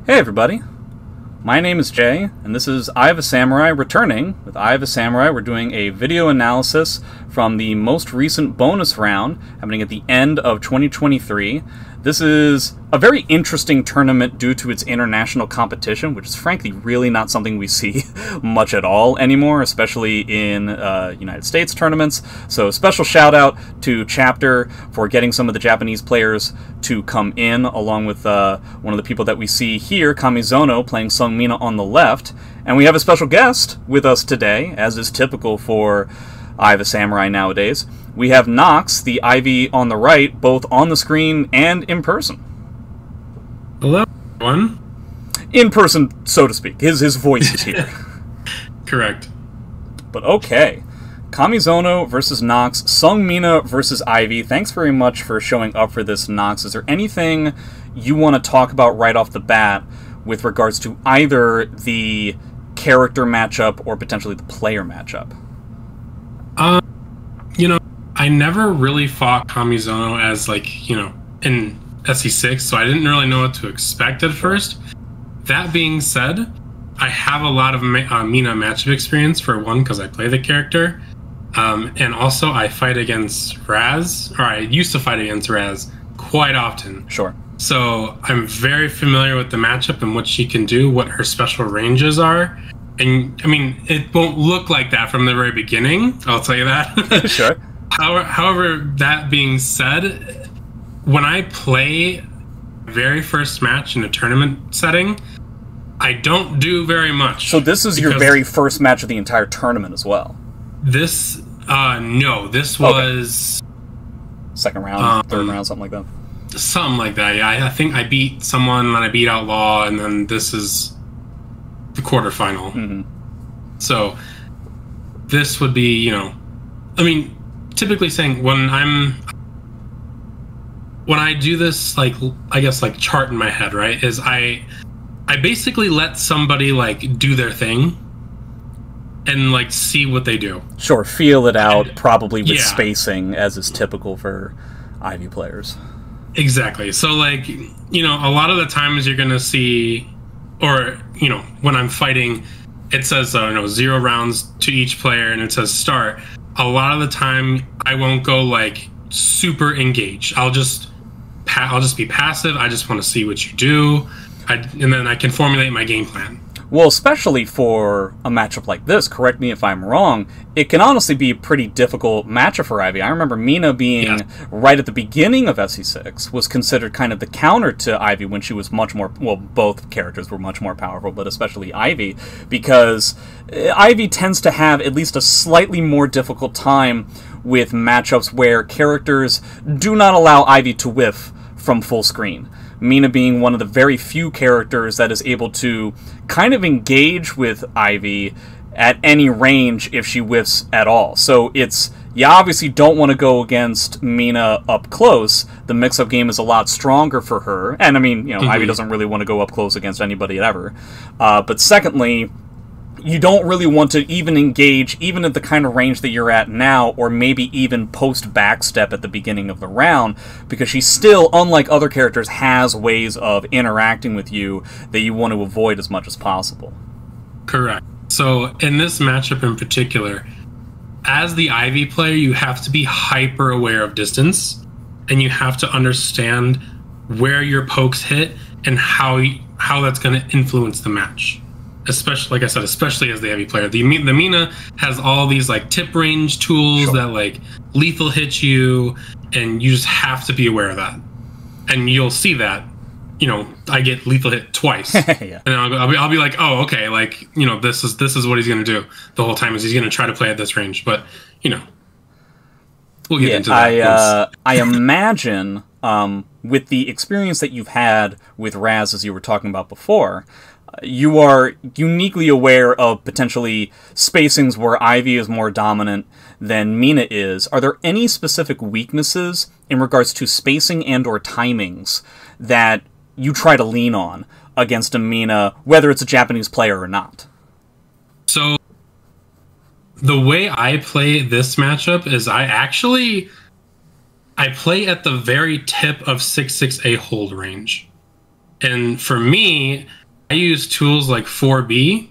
Hey everybody, my name is Jay, and this is Eye of a Samurai returning. With Eye of a Samurai, we're doing a video analysis from the most recent bonus round, happening at the end of 2023. This is a very interesting tournament due to its international competition, which is frankly really not something we see much at all anymore, especially in United States tournaments. So special shout out to Chapter for getting some of the Japanese players to come in, along with one of the people that we see here, Kamizono, playing Sung Mina on the left. And we have a special guest with us today, as is typical for Eye of a Samurai nowadays. We have Nox, the Ivy on the right, both on the screen and in person. Hello, everyone. In person, so to speak. His voice is here. Correct. But okay. Kamizono versus Nox, Sung Mina versus Ivy. Thanks very much for showing up for this, Nox. Is there anything you want to talk about right off the bat with regards to either the character matchup or potentially the player matchup? I never really fought Kamizono as, in SE6, so I didn't really know what to expect at first. That being said, I have a lot of Mina matchup experience, for one, because I play the character. And also, I fight against Raz, or I used to fight against Raz quite often. Sure. So I'm very familiar with the matchup and what she can do, what her special ranges are. And, I mean, it won't look like that from the very beginning, I'll tell you that. Sure. However, that being said, when I play very first match in a tournament setting, I don't do very much. So this is your very first match of the entire tournament as well? This, no, this was... Second round, third round, something like that? Something like that, yeah. I think I beat someone, and I beat Outlaw, and then this is the quarterfinal. Mm-hmm. So this would be, typically saying when I do this, chart in my head, right, is I basically let somebody do their thing and see what they do. Sure, feel it out, probably with spacing, as is typical for Ivy players. Exactly. So a lot of the times you're gonna see, or when I'm fighting, it says 0 rounds to each player and it says start. A lot of the time I won't go super engaged. I'll just be passive. I just want to see what you do, and then I can formulate my game plan. Well, especially for a matchup like this, correct me if I'm wrong, it can honestly be a pretty difficult matchup for Ivy. I remember Mina being, right at the beginning of SE6, was considered kind of the counter to Ivy when she was much more, well, both characters were much more powerful, but especially Ivy, because Ivy tends to have at least a slightly more difficult time with matchups where characters do not allow Ivy to whiff from full screen. Mina being one of the very few characters that is able to kind of engage with Ivy at any range if she whiffs at all. So you obviously don't want to go against Mina up close. The mix-up game is a lot stronger for her. And, Ivy doesn't really want to go up close against anybody ever. But secondly, you don't really want to even engage, even at the kind of range that you're at now, or maybe even post-backstep at the beginning of the round, because she still, unlike other characters, has ways of interacting with you that you want to avoid as much as possible. Correct. So, in this matchup in particular, as the Ivy player, you have to be hyper-aware of distance, and you have to understand where your pokes hit and how that's going to influence the match. Especially, like I said, especially as the Ivy player. The Mina has all these tip range tools that lethal hit you, and you just have to be aware of that. And you'll see that, I get lethal hit twice, yeah. And I'll be like, oh, okay, this is what he's gonna do the whole time, is he's gonna try to play at this range. But we'll get into that. I imagine with the experience that you've had with Raz, as you were talking about before, you are uniquely aware of potentially spacings where Ivy is more dominant than Mina is. Are there any specific weaknesses in regards to spacing and or timings that you try to lean on against a Mina, whether it's a Japanese player or not? So the way I play this matchup is I play at the very tip of 6-6 A hold range. And for me, I use tools like 4B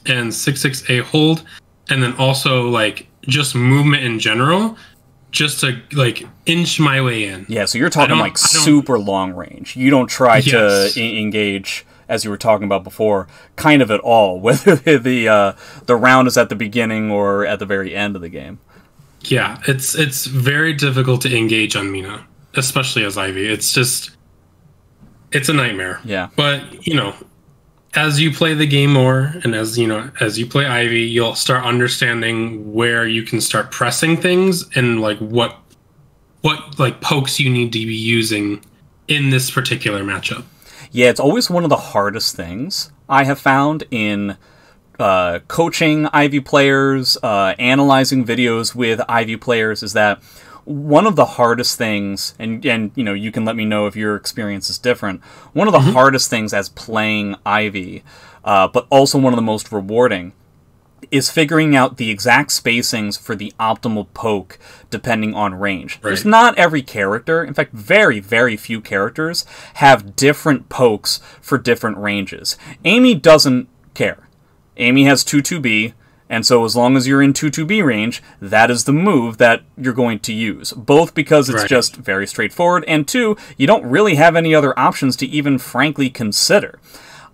and 66A hold, and then also like just movement in general, just to like inch my way in. Yeah, so you're talking like super long range. You don't try to engage, as you were talking about before, kind of at all, whether the round is at the beginning or at the very end of the game. Yeah, it's very difficult to engage on Mina, especially as Ivy. It's a nightmare. Yeah. But, you know, as you play the game more, and as you play Ivy, you'll start understanding where you can start pressing things and like what like pokes you need to be using in this particular matchup. Yeah, it's always one of the hardest things I have found in coaching Ivy players, analyzing videos with Ivy players, is that one of the hardest things, and you know, you can let me know if your experience is different, one of the hardest things as playing Ivy, but also one of the most rewarding, is figuring out the exact spacings for the optimal poke depending on range. Right. There's not every character, in fact very, very few characters have different pokes for different ranges. Amy doesn't care. Amy has 2-2B, and so as long as you're in 2-2B range, that is the move that you're going to use. Both because it's just very straightforward, and two, you don't really have any other options to even frankly consider.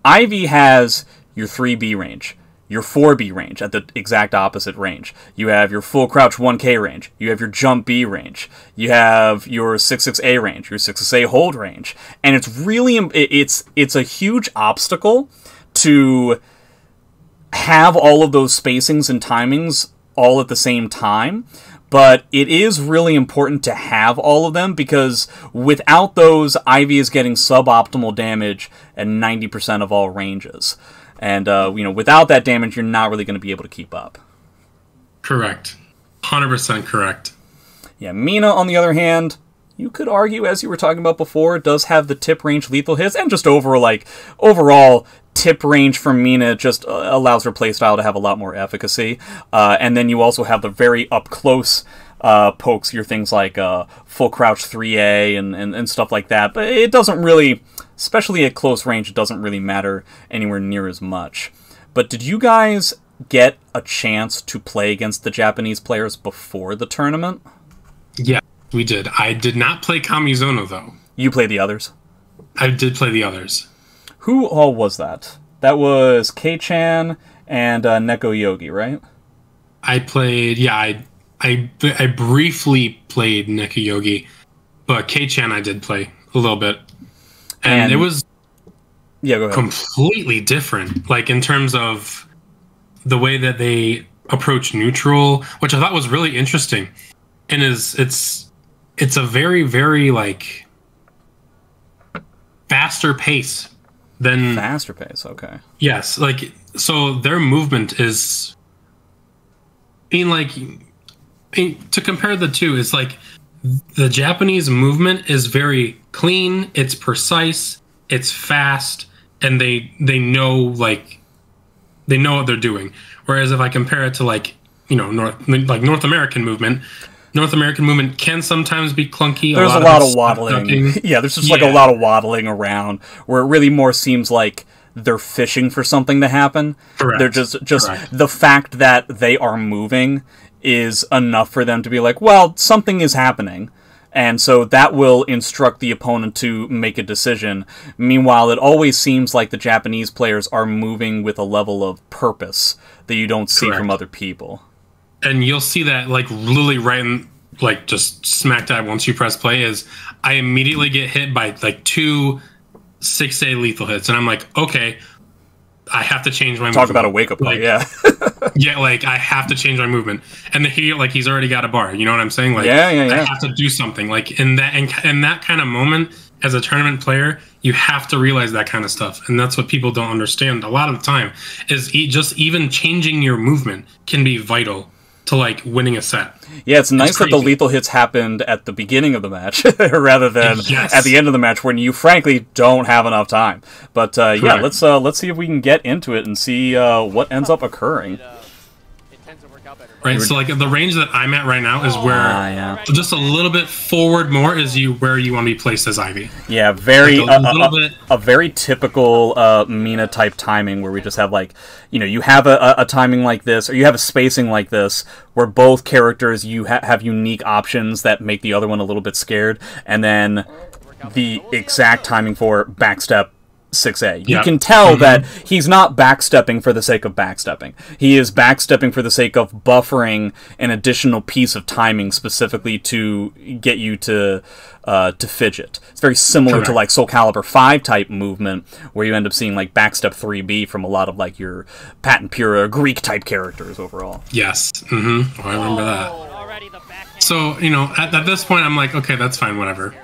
Ivy has your 3B range, your 4B range at the exact opposite range. You have your full crouch 1K range. You have your jump B range. You have your 66A range, your 66A hold range. And it's really, it's a huge obstacle to have all of those spacings and timings all at the same time. But it is really important to have all of them, because without those, Ivy is getting suboptimal damage at 90% of all ranges. And, you know, without that damage, you're not really going to be able to keep up. Correct. 100% correct. Yeah, Mina, on the other hand, you could argue, as you were talking about before, does have the tip range lethal hits, and just overall tip range from Mina just allows her playstyle to have a lot more efficacy. And then you also have the very up-close pokes, your things like full crouch 3A and stuff like that. But it doesn't really, especially at close range, it doesn't really matter anywhere near as much. But did you guys get a chance to play against the Japanese players before the tournament? Yeah, we did. I did not play Kamizono, though. You played the others? I did play the others. Who all was that? That was K-chan and Neko Yogi, right? I played, yeah, I briefly played Neko Yogi, but K-chan I did play a little bit. And it was go ahead. Completely different, like in terms of the way that they approach neutral, which I thought was really interesting. And it's a very, very like faster pace than faster pace. Okay. Yes, like so their movement is to compare the two, it's like the Japanese movement is very clean, it's precise, it's fast, and they know what they're doing. Whereas if I compare it to like, you know, North American movement can sometimes be clunky. There's a lot of waddling. Yeah, there's just like a lot of waddling around where it really more seems like they're fishing for something to happen. Correct. They're just the fact that they are moving is enough for them to be like, well, something is happening. And so that will instruct the opponent to make a decision. Meanwhile, it always seems like the Japanese players are moving with a level of purpose that you don't see from other people. And you'll see that like really right in, like just smack dab once you press play is I immediately get hit by like 2 6A lethal hits. And I'm like, okay, I have to change my movement. Talk about a wake-up call, yeah. Yeah, like, I have to change my movement. And he's already got a bar, you know what I'm saying? Like, yeah. I have to do something. Like, in that kind of moment, as a tournament player, you have to realize that kind of stuff. And that's what people don't understand a lot of the time, is just even changing your movement can be vital to, like, winning a set. Yeah, it's nice that the lethal hits happened at the beginning of the match rather than at the end of the match when you frankly don't have enough time. But yeah, let's see if we can get into it and see what ends up occurring. Right, so like the range that I'm at right now is where just a little bit forward more is where you want to be placed as Ivy. Yeah, very a very typical Mina type timing where we just have like, you know, you have a timing like this, or you have a spacing like this, where both characters you have unique options that make the other one a little bit scared, and then the exact timing for backstep 6A. You can tell that he's not backstepping for the sake of backstepping. He is backstepping for the sake of buffering an additional piece of timing specifically to get you to fidget. It's very similar to like Soul Calibur 5 type movement, where you end up seeing like backstep 3B from a lot of like your Patent Pura Greek type characters overall. Yes. Oh, I remember that. So, you know, at this point I'm like, okay, that's fine, whatever.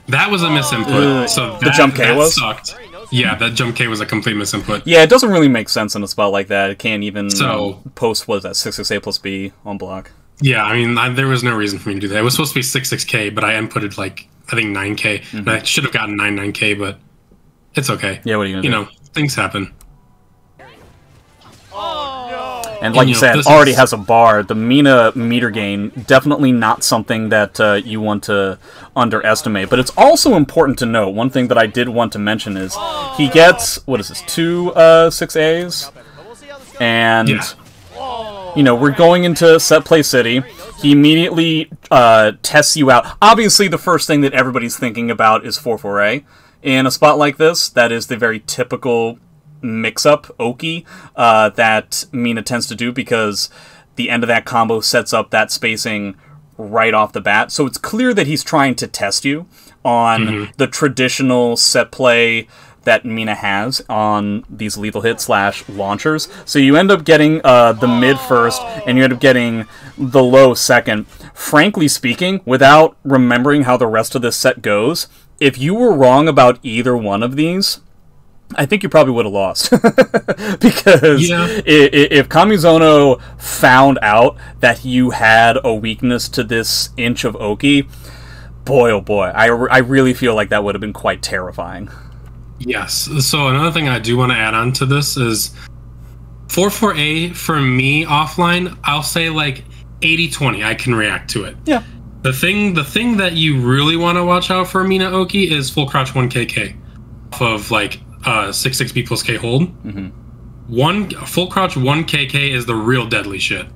That was a misinput. So the jump K was? Sucked. Yeah, that jump K was a complete misinput. Yeah, it doesn't really make sense in a spot like that. It can't even post, what is that, 6-6A plus B on block. Yeah, I mean, there was no reason for me to do that. It was supposed to be 6-6K, but I inputted, like, I think 9K. And I should have gotten 9-9K, but it's okay. Yeah, what are you going to do? You know, things happen. And like you said, already has a bar. The Mina meter gain, definitely not something that you want to underestimate. But it's also important to note, one thing that I did want to mention is, he gets, what is this, 2 6As? And, you know, we're going into Set Play City. He immediately tests you out. Obviously, the first thing that everybody's thinking about is 4-4A. In a spot like this, that is the very typical mix-up Oki that Mina tends to do, because the end of that combo sets up that spacing right off the bat. So it's clear that he's trying to test you on the traditional set play that Mina has on these lethal hit / launchers. So you end up getting the mid first, and you end up getting the low second. Frankly speaking, without remembering how the rest of this set goes, if you were wrong about either one of these, I think you probably would have lost. Because if Kamizono found out that you had a weakness to this inch of Oki, boy oh boy, I really feel like that would have been quite terrifying. Yes. So another thing I do want to add on to this is 4-4A for me offline, I'll say like 80-20, I can react to it. Yeah. The thing that you really want to watch out for Mina Oki is full crouch 1KK off of like 6-6B plus K hold. One full crouch 1KK is the real deadly shit.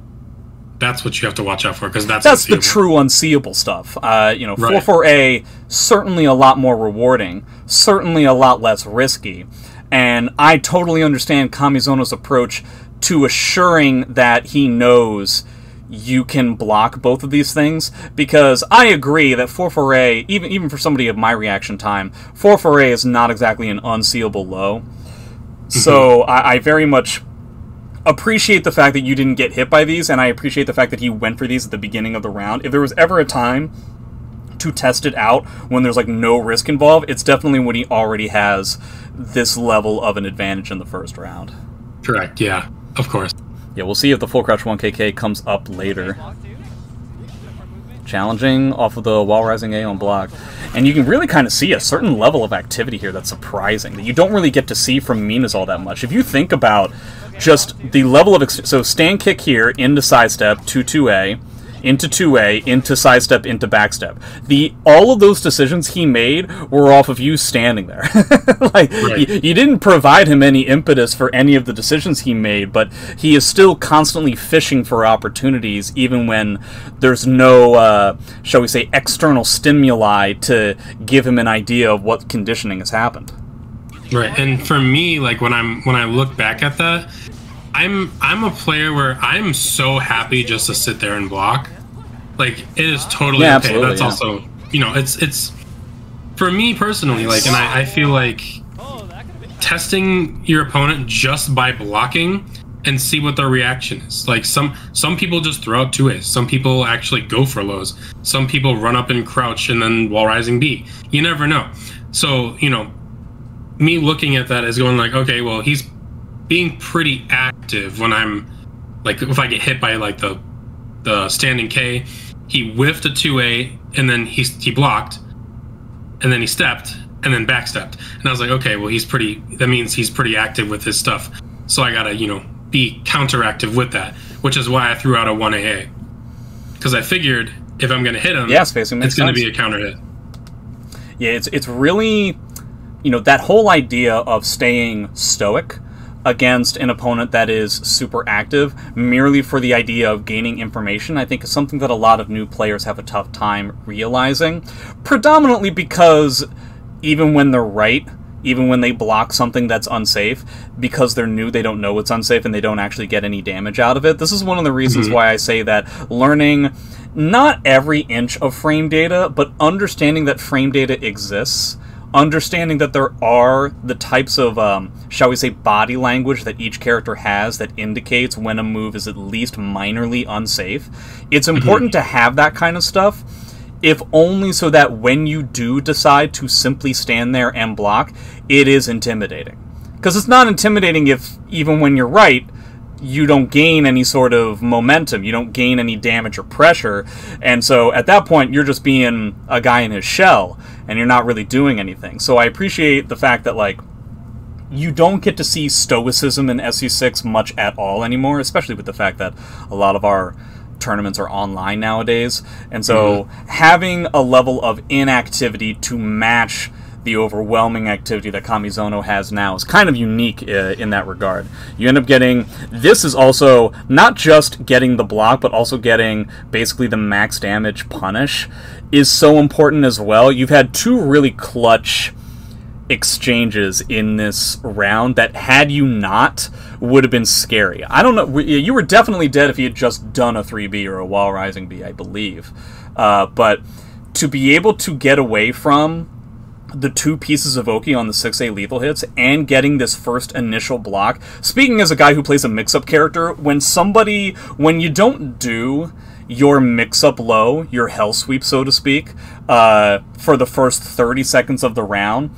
That's what you have to watch out for, because that's the true unseeable stuff. You know, 4-4A, certainly a lot more rewarding, certainly a lot less risky, and I totally understand Kamizono's approach to assuring that he knows you can block both of these things, because I agree that 4-4A, even for somebody of my reaction time, 4-4A is not exactly an unseeable low. So I very much appreciate the fact that you didn't get hit by these, and I appreciate the fact that he went for these at the beginning of the round. If there was ever a time to test it out when there's like no risk involved, it's definitely when he already has this level of an advantage in the first round. Correct, yeah, of course. Yeah, we'll see if the full crouch 1KK comes up later. Challenging off of the wall rising A on block. And you can really kind of see a certain level of activity here that's surprising, that you don't really get to see from Minas all that much. If you think about just the level of... So stand kick here, into sidestep, to 2A, into 2A, into sidestep, into backstep. All of those decisions he made were off of you standing there. Like, you didn't provide him any impetus for any of the decisions he made, but he is still constantly fishing for opportunities, even when there's no, shall we say, external stimuli to give him an idea of what conditioning has happened. Right, and for me, like when I look back at that, I'm a player where I'm so happy just to sit there and block. Like, it is totally okay. That's also, you know, it's for me personally, like, and I feel like testing your opponent just by blocking and see what their reaction is. Like, some people just throw out 2As. Some people actually go for lows. Some people run up and crouch and then wall rising B. You never know. So, you know, me looking at that is going like, okay, well, he's being pretty active when I'm, like, if I get hit by, like, the standing K, he whiffed a 2A, and then he blocked, and then he stepped, and then backstepped. And I was like, okay, well, that means he's pretty active with his stuff. So I gotta, you know, be counteractive with that, which is why I threw out a 1AA. Because I figured if I'm going to hit him, spacing makes it's going to sense. be a counter hit. Yeah, it's really, that whole idea of staying stoic against an opponent that is super active merely for the idea of gaining information, I think is something that a lot of new players have a tough time realizing. Predominantly because even when they're right, even when they block something that's unsafe, because they're new, they don't know it's unsafe and they don't actually get any damage out of it. This is one of the reasons why I say that learning not every inch of frame data, but understanding that frame data exists, understanding that there are the types of, shall we say, body language that each character has that indicates when a move is at least minorly unsafe. It's important to have that kind of stuff, if only so that when you do decide to simply stand there and block, it is intimidating. Because it's not intimidating if, even when you're right, you don't gain any sort of momentum, you don't gain any damage or pressure, and so at that point you're just being a guy in his shell, and you're not really doing anything. So I appreciate the fact that, like, you don't get to see stoicism in SC6 much at all anymore, especially with the fact that a lot of our tournaments are online nowadays, and so having a level of inactivity to match the overwhelming activity that Kamizono has now is kind of unique in that regard. You end up getting, this is also not just getting the block, but also getting basically the max damage punish is so important as well. You've had two really clutch exchanges in this round that, had you not, would have been scary. I don't know, you were definitely dead if you had just done a 3B or a wall rising B, I believe. But to be able to get away from the two pieces of Oki on the 6A lethal hits and getting this first initial block, speaking as a guy who plays a mix-up character, when you don't do your mix-up low, your hell sweep, so to speak, for the first 30 seconds of the round,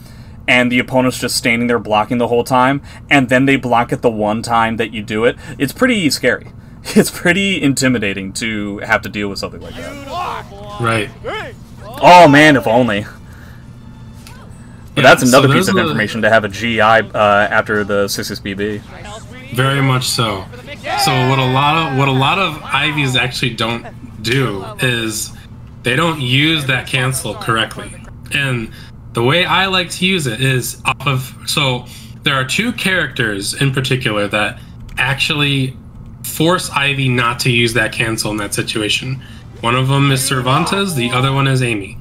and the opponent's just standing there blocking the whole time, and then they block it the one time that you do it, it's pretty scary. It's pretty intimidating to have to deal with something like that. Right. Oh man, if only. But that's another piece of information to have a GI after the 6SBB. Very much so. So what a lot of IVs actually don't do is they don't use that cancel correctly. And the way I like to use it is off of, so there are two characters in particular that actually force Ivy not to use that cancel in that situation. One of them is Cervantes, the other one is Amy.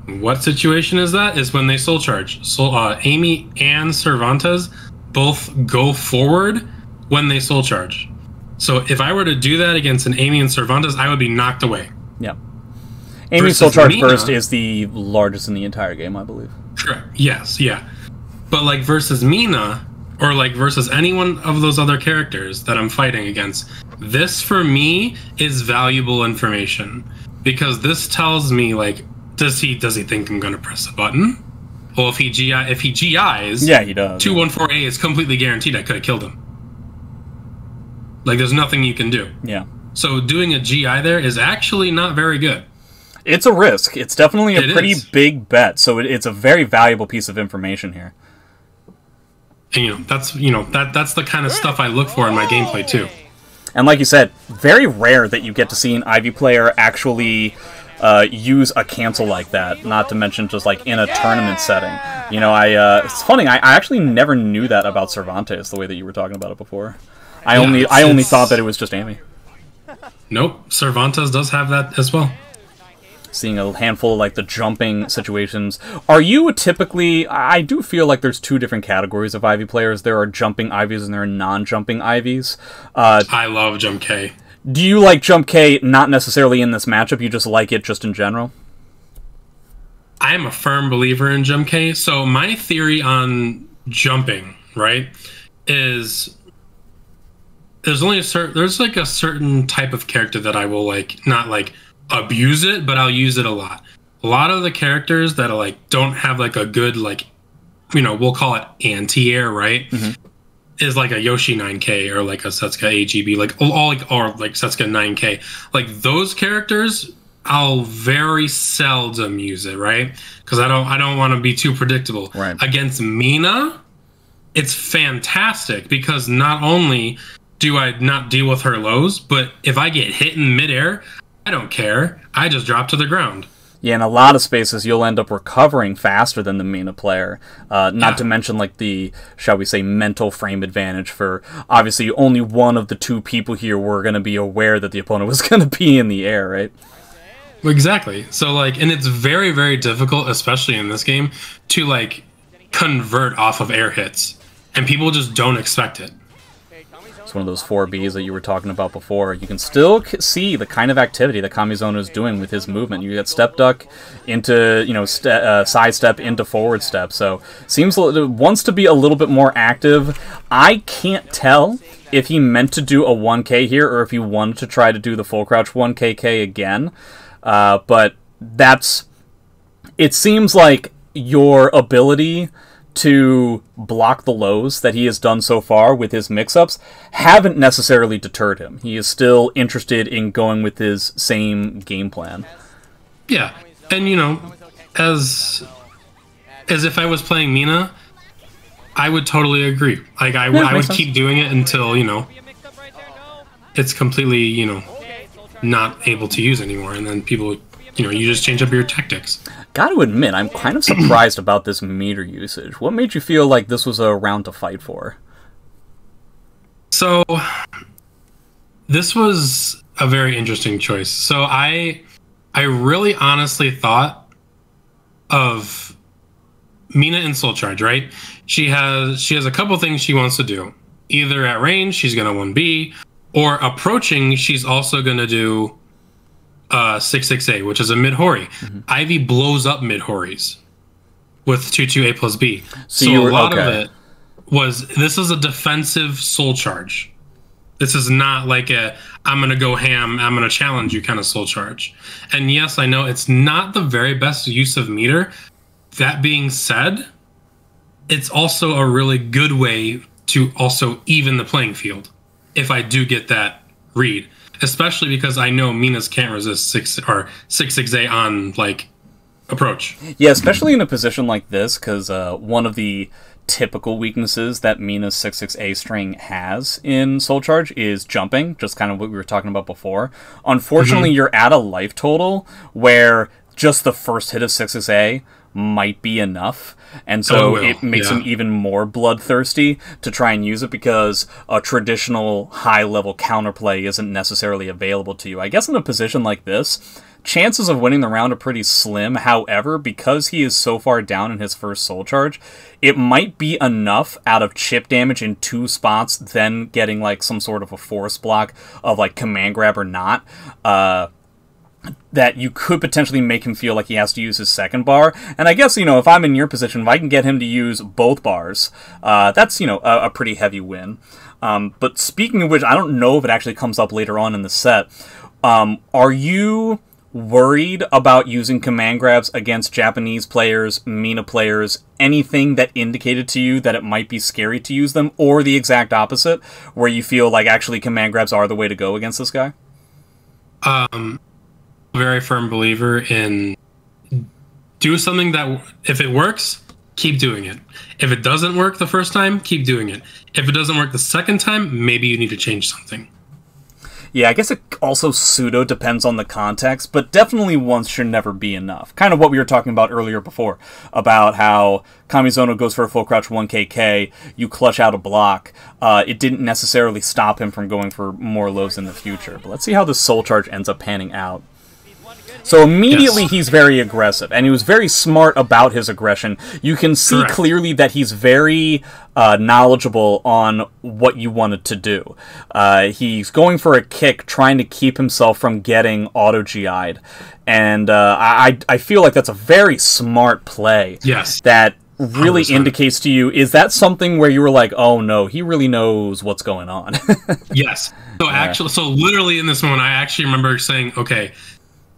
What situation is that? Is when they soul charge. So Amy and Cervantes both go forward when they soul charge. So if I were to do that against an Amy and Cervantes, I would be knocked away. Yeah. Amy's soul charge burst is the largest in the entire game, I believe. Correct. Yes, yeah. But like versus Mina, or like versus any one of those other characters that I'm fighting against, this for me is valuable information. Because this tells me, like, does he think I'm gonna press a button? Well, if he GIs, yeah, he does. 214A is completely guaranteed I could have killed him. Like, there's nothing you can do. Yeah. So doing a GI there is actually not very good. It's a risk. It's definitely a pretty big bet. So it's a very valuable piece of information here. And that's the kind of stuff I look for in my gameplay too. And like you said, very rare that you get to see an Ivy player actually use a cancel like that, not to mention just like in a tournament setting. It's funny, I actually never knew that about Cervantes the way that you were talking about it before. I only thought that it was just Amy. Nope, Cervantes does have that as well. Seeing a handful of like the jumping situations. Are you typically, I do feel like there's two different categories of Ivy players. There are jumping Ivies and there are non-jumping Ivies. I love Jump K. Do you like Jump K not necessarily in this matchup, you just like it just in general? I am a firm believer in Jump K. So my theory on jumping, right, is there's only a certain type of character that I will not abuse it, but I'll use it a lot. A lot of the characters that are don't have a good we'll call it anti-air, right? Mm-hmm. Is like a Yoshi 9K or like a Setsuka AGB, or Setsuka 9K. Those characters, I'll very seldom use it, right? Because I don't want to be too predictable. Right. Against Mina, it's fantastic because not only do I not deal with her lows, but if I get hit in midair, I don't care. I just drop to the ground. Yeah, in a lot of spaces, you'll end up recovering faster than the Mina player. Not to mention, like, the, shall we say, mental frame advantage for, obviously, only one of the two people here were going to be aware that the opponent was going to be in the air, right? Exactly. So, like, and it's very, very difficult, especially in this game, to, like, convert off of air hits. And people just don't expect it. One of those 4Bs that you were talking about before. You can still see the kind of activity that Kamizono is doing with his movement. You get step duck into, you know, side step into forward step. So seems wants to be a little bit more active. I can't tell if he meant to do a 1K here or if he wanted to try to do the full crouch 1KK again. But that's... It seems like your ability to block the lows that he has done so far with his mix-ups haven't necessarily deterred him. He is still interested in going with his same game plan. Yeah, and you know, as if I was playing Mina, I would totally agree. Like I would keep doing it until, you know, it's completely, you know, not able to use anymore, and then people, you know, you just change up your tactics. Gotta admit, I'm kind of surprised about this meter usage. What made you feel like this was a round to fight for? So, this was a very interesting choice. So I really honestly thought of Mina in Soul Charge, right? She has a couple things she wants to do. Either at range, she's gonna 1B, or approaching, she's also gonna do 6-6-A, which is a mid-Hori. Ivy blows up mid-Horis with 2-2 A plus B. So a lot of it was, this is a defensive soul charge. This is not like a, I'm going to go ham, I'm going to challenge you kind of soul charge. And yes, I know it's not the very best use of meter. That being said, it's also a really good way to also even the playing field, if I do get that read. Especially because I know Minas can't resist 6-6-A on, like, approach. Yeah, especially in a position like this, because one of the typical weaknesses that Mina's 6-6-A string has in Soul Charge is jumping, just kind of what we were talking about before. Unfortunately, you're at a life total where just the first hit of 6-6-A might be enough, and so it makes him even more bloodthirsty to try and use it because a traditional high-level counterplay isn't necessarily available to you. I guess in a position like this, chances of winning the round are pretty slim. However, because he is so far down in his first Soul Charge, it might be enough out of chip damage in 2 spots, then getting like some sort of a force block of like command grab or not, that you could potentially make him feel like he has to use his second bar. And I guess, you know, if I'm in your position, if I can get him to use both bars, that's, you know, a pretty heavy win. But speaking of which, I don't know if it actually comes up later on in the set. Are you worried about using command grabs against Japanese players, Mina players, anything that indicated to you that it might be scary to use them, or the exact opposite, where you feel like actually command grabs are the way to go against this guy? Very firm believer in do something that if it works, keep doing it. If it doesn't work the first time, keep doing it. If it doesn't work the second time, maybe you need to change something. Yeah, I guess it also pseudo depends on the context, but definitely once should never be enough. Kind of what we were talking about earlier before, about how Kamizono goes for a full crouch 1KK, you clutch out a block. It didn't necessarily stop him from going for more lows in the future. But let's see how the Soul Charge ends up panning out. So immediately he's very aggressive, and he was very smart about his aggression. You can see clearly that he's very knowledgeable on what you wanted to do. He's going for a kick, trying to keep himself from getting auto-GI'd. And I feel like that's a very smart play. Yes. That really 100%. Indicates to you, is that something where you were like, oh no, he really knows what's going on? Yes. So actually, so literally in this moment, I actually remember saying, okay,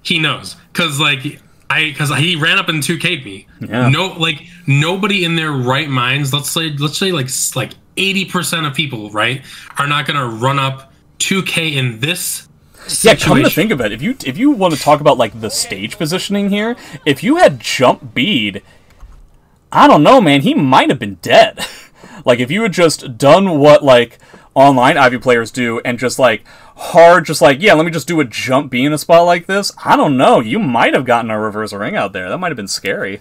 he knows, because he ran up and 2K'd me. Yeah. No, like nobody in their right minds. Let's say like 80% of people, right, are not gonna run up 2K in this situation. Yeah, come to think of it, if you want to talk about like the stage positioning here, if you had jump B'd, I don't know, man, he might have been dead. Like if you had just done what like online Ivy players do, and just like hard, just like, yeah, let me just do a jump B in a spot like this. I don't know. You might have gotten a reverse ring out there. That might have been scary.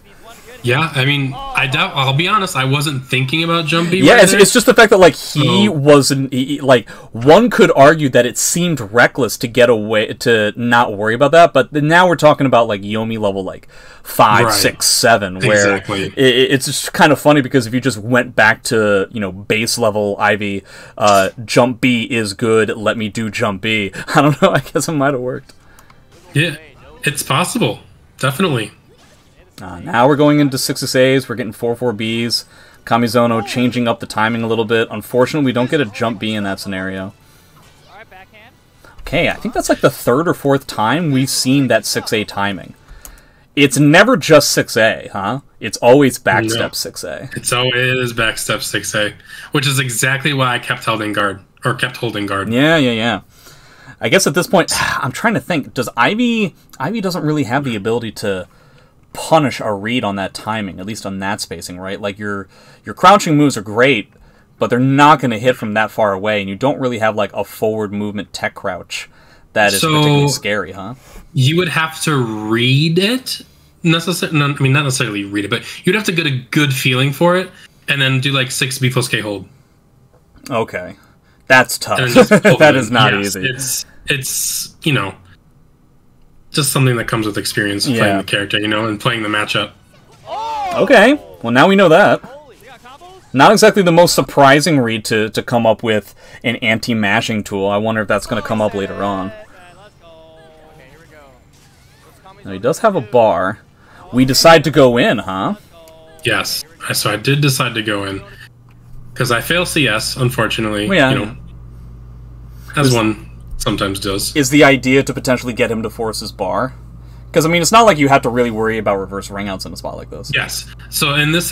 Yeah, I mean, I'll be honest, I wasn't thinking about jump B. Yeah, it's just the fact that, like, he wasn't, like, one could argue that it seemed reckless to get away, to not worry about that, but now we're talking about, like, Yomi level, like, 5, 6, 7, where it's just kind of funny, because if you just went back to, you know, base level Ivy, jump B is good, let me do jump B. I don't know, I guess it might have worked. Yeah, it's possible. Definitely. Now we're going into 6A's, we're getting 4-4B's. Kamizono changing up the timing a little bit. Unfortunately, we don't get a jump B in that scenario. Okay, I think that's like the 3rd or 4th time we've seen that 6A timing. It's never just 6A, huh? It's always backstep 6A. It's always backstep 6A, which is exactly why I kept holding guard. Yeah. I guess at this point, I'm trying to think, does Ivy doesn't really have the ability to punish a read on that timing, at least on that spacing, right? Like, your crouching moves are great, but they're not going to hit from that far away, and you don't really have, like, a forward movement tech crouch that is particularly scary, huh? You would have to read it, not necessarily read it, but you'd have to get a good feeling for it, and then do, like, 6B plus K hold. Okay. That's tough. That is not easy. It's, you know, just something that comes with experience playing the character, you know, and playing the matchup. Okay, well now we know that. Not exactly the most surprising read to come up with an anti-mashing tool. I wonder if that's going to come up later on. Now he does have a bar. We decide to go in, huh? Yes, so I did decide to go in. Because I fail CS, unfortunately, well, you know, as one sometimes does. Is the idea to potentially get him to force his bar? Because, I mean, it's not like you have to really worry about reverse ringouts in a spot like this. Yes. So in this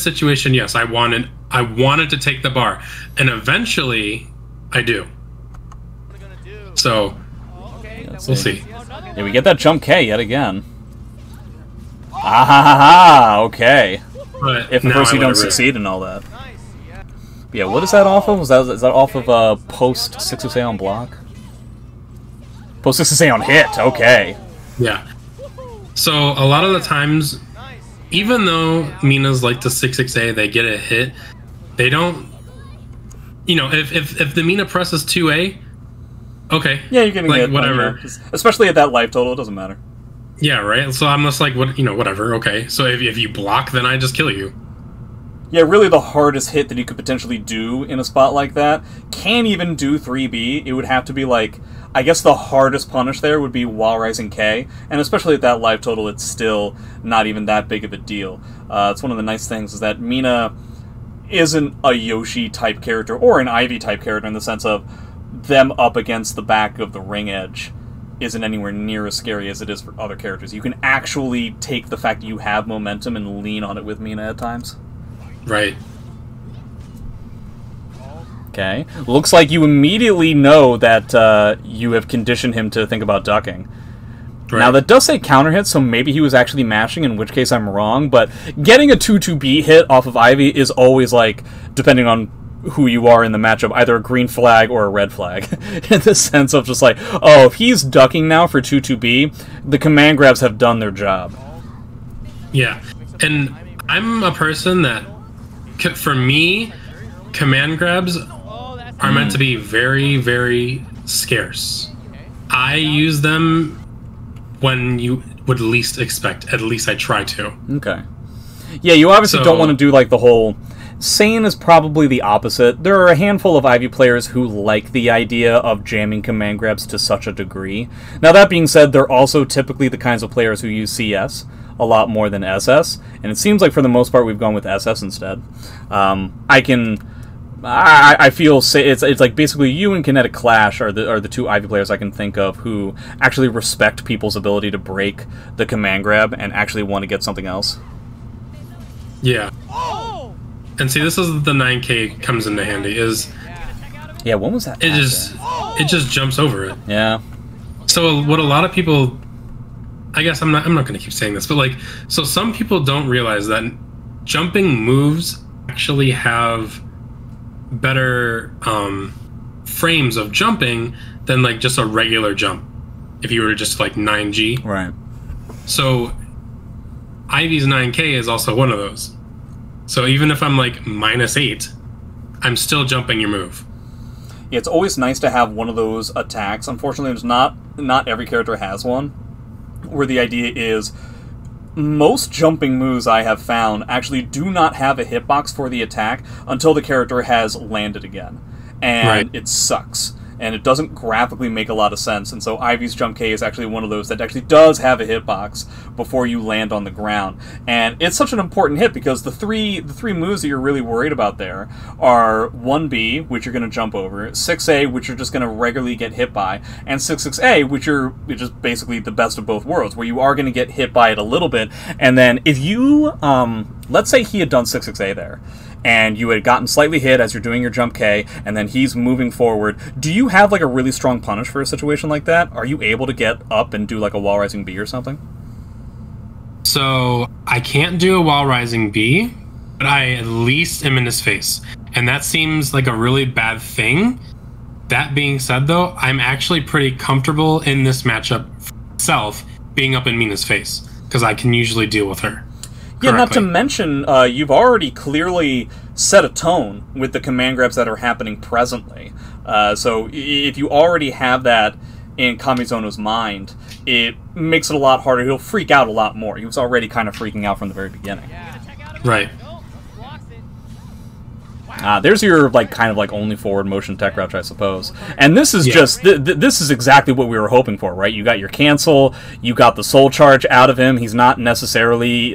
situation, yes, I wanted to take the bar, and eventually, I do. So we'll see. Yeah, we get that jump K yet again. Ah ha ha ha! Okay. But if of course you don't succeed in all that. Yeah, what is that off of? Is that off of post 6A on block? Post 6A on hit. Okay. Yeah. So a lot of the times, even though Minas like the 6A, they get a hit. They don't. You know, if the Mina presses 2A, okay. Yeah, you're getting like hit, whatever. Especially at that life total, it doesn't matter. Yeah, right. So I'm just like, whatever. Okay. So if you block, then I just kill you. Yeah, really the hardest hit that you could potentially do in a spot like that, can't even do 3B. It would have to be like, I guess the hardest punish there would be Wall Rising K, and especially at that life total, it's still not even that big of a deal. It's one of the nice things is that Mina isn't a Yoshi-type character, or an Ivy-type character in the sense of them up against the back of the ring edge isn't anywhere near as scary as it is for other characters. You can actually take the fact that you have momentum and lean on it with Mina at times. Right. Okay. Looks like you immediately know that you have conditioned him to think about ducking. Right. Now, that does say counter hit, so maybe he was actually mashing, in which case I'm wrong, but getting a 2-2B hit off of Ivy is always, like, depending on who you are in the matchup, either a green flag or a red flag. In the sense of just like, oh, if he's ducking now for 2-2B, the command grabs have done their job. Yeah. And I'm a person that, for me, command grabs are meant to be very, very scarce. I use them when you would least expect. At least I try to. Okay. Yeah, you obviously don't want to do like the whole... Sane is probably the opposite. There are a handful of Ivy players who like the idea of jamming command grabs to such a degree. Now, that being said, they're also typically the kinds of players who use CS a lot more than SS, and it seems like for the most part we've gone with SS instead. I feel it's like basically you and Kinetic Clash are the two Ivy players I can think of who actually respect people's ability to break the command grab and actually want to get something else. Yeah. And see, this is the 9K comes into handy. Yeah, when was that? It just jumps over it. Yeah. So what a lot of people, I guess I'm not going to keep saying this, but like, so some people don't realize that jumping moves actually have better frames of jumping than like just a regular jump if you were just like 9G. Right. So Ivy's 9K is also one of those. So even if I'm like -8, I'm still jumping your move. Yeah, it's always nice to have one of those attacks. Unfortunately, there's not every character has one, where the idea is most jumping moves I have found actually do not have a hitbox for the attack until the character has landed again. And it sucks. And it doesn't graphically make a lot of sense. And so Ivy's Jump K is actually one of those that actually does have a hitbox before you land on the ground. And it's such an important hit because the three moves that you're really worried about there are 1B, which you're going to jump over, 6A, which you're just going to regularly get hit by, and 6A, which is basically the best of both worlds, where you are going to get hit by it a little bit. And then if you, let's say he had done 6A there, and you had gotten slightly hit as you're doing your jump K, and then he's moving forward, do you have like a really strong punish for a situation like that? Are you able to get up and do like a wall rising B or something? So I can't do a wall rising B, but I at least am in his face. And that seems like a really bad thing. That being said though, I'm actually pretty comfortable in this matchup itself being up in Mina's face, because I can usually deal with her. Yeah, not to mention, you've already clearly set a tone with the command grabs that are happening presently. So if you already have that in Kamizono's mind, it makes it a lot harder. He'll freak out a lot more. He was already kind of freaking out from the very beginning. Right. There's your kind of only forward motion tech crouch, I suppose. And this is just this is exactly what we were hoping for, right? You got your cancel, you got the soul charge out of him. He's not necessarily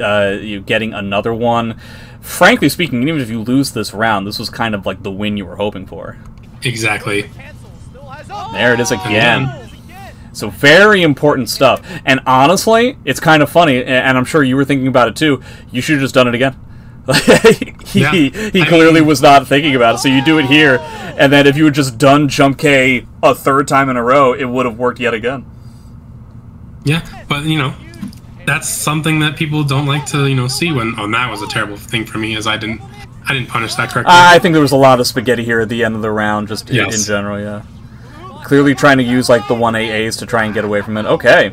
you getting another one. Frankly speaking, even if you lose this round, this was kind of like the win you were hoping for. Exactly. There it is again. So very important stuff. And honestly, it's kind of funny, and I'm sure you were thinking about it too. You should have just done it again. He clearly was not thinking about it, so you do it here, and then if you had just done Jump K a third time in a row, it would have worked yet again. Yeah, but that's something that people don't like to see when that was a terrible thing for me, as I didn't punish that correctly. I think there was a lot of spaghetti here at the end of the round, just in general. Yeah, clearly trying to use the 1AAs to try and get away from it. Okay,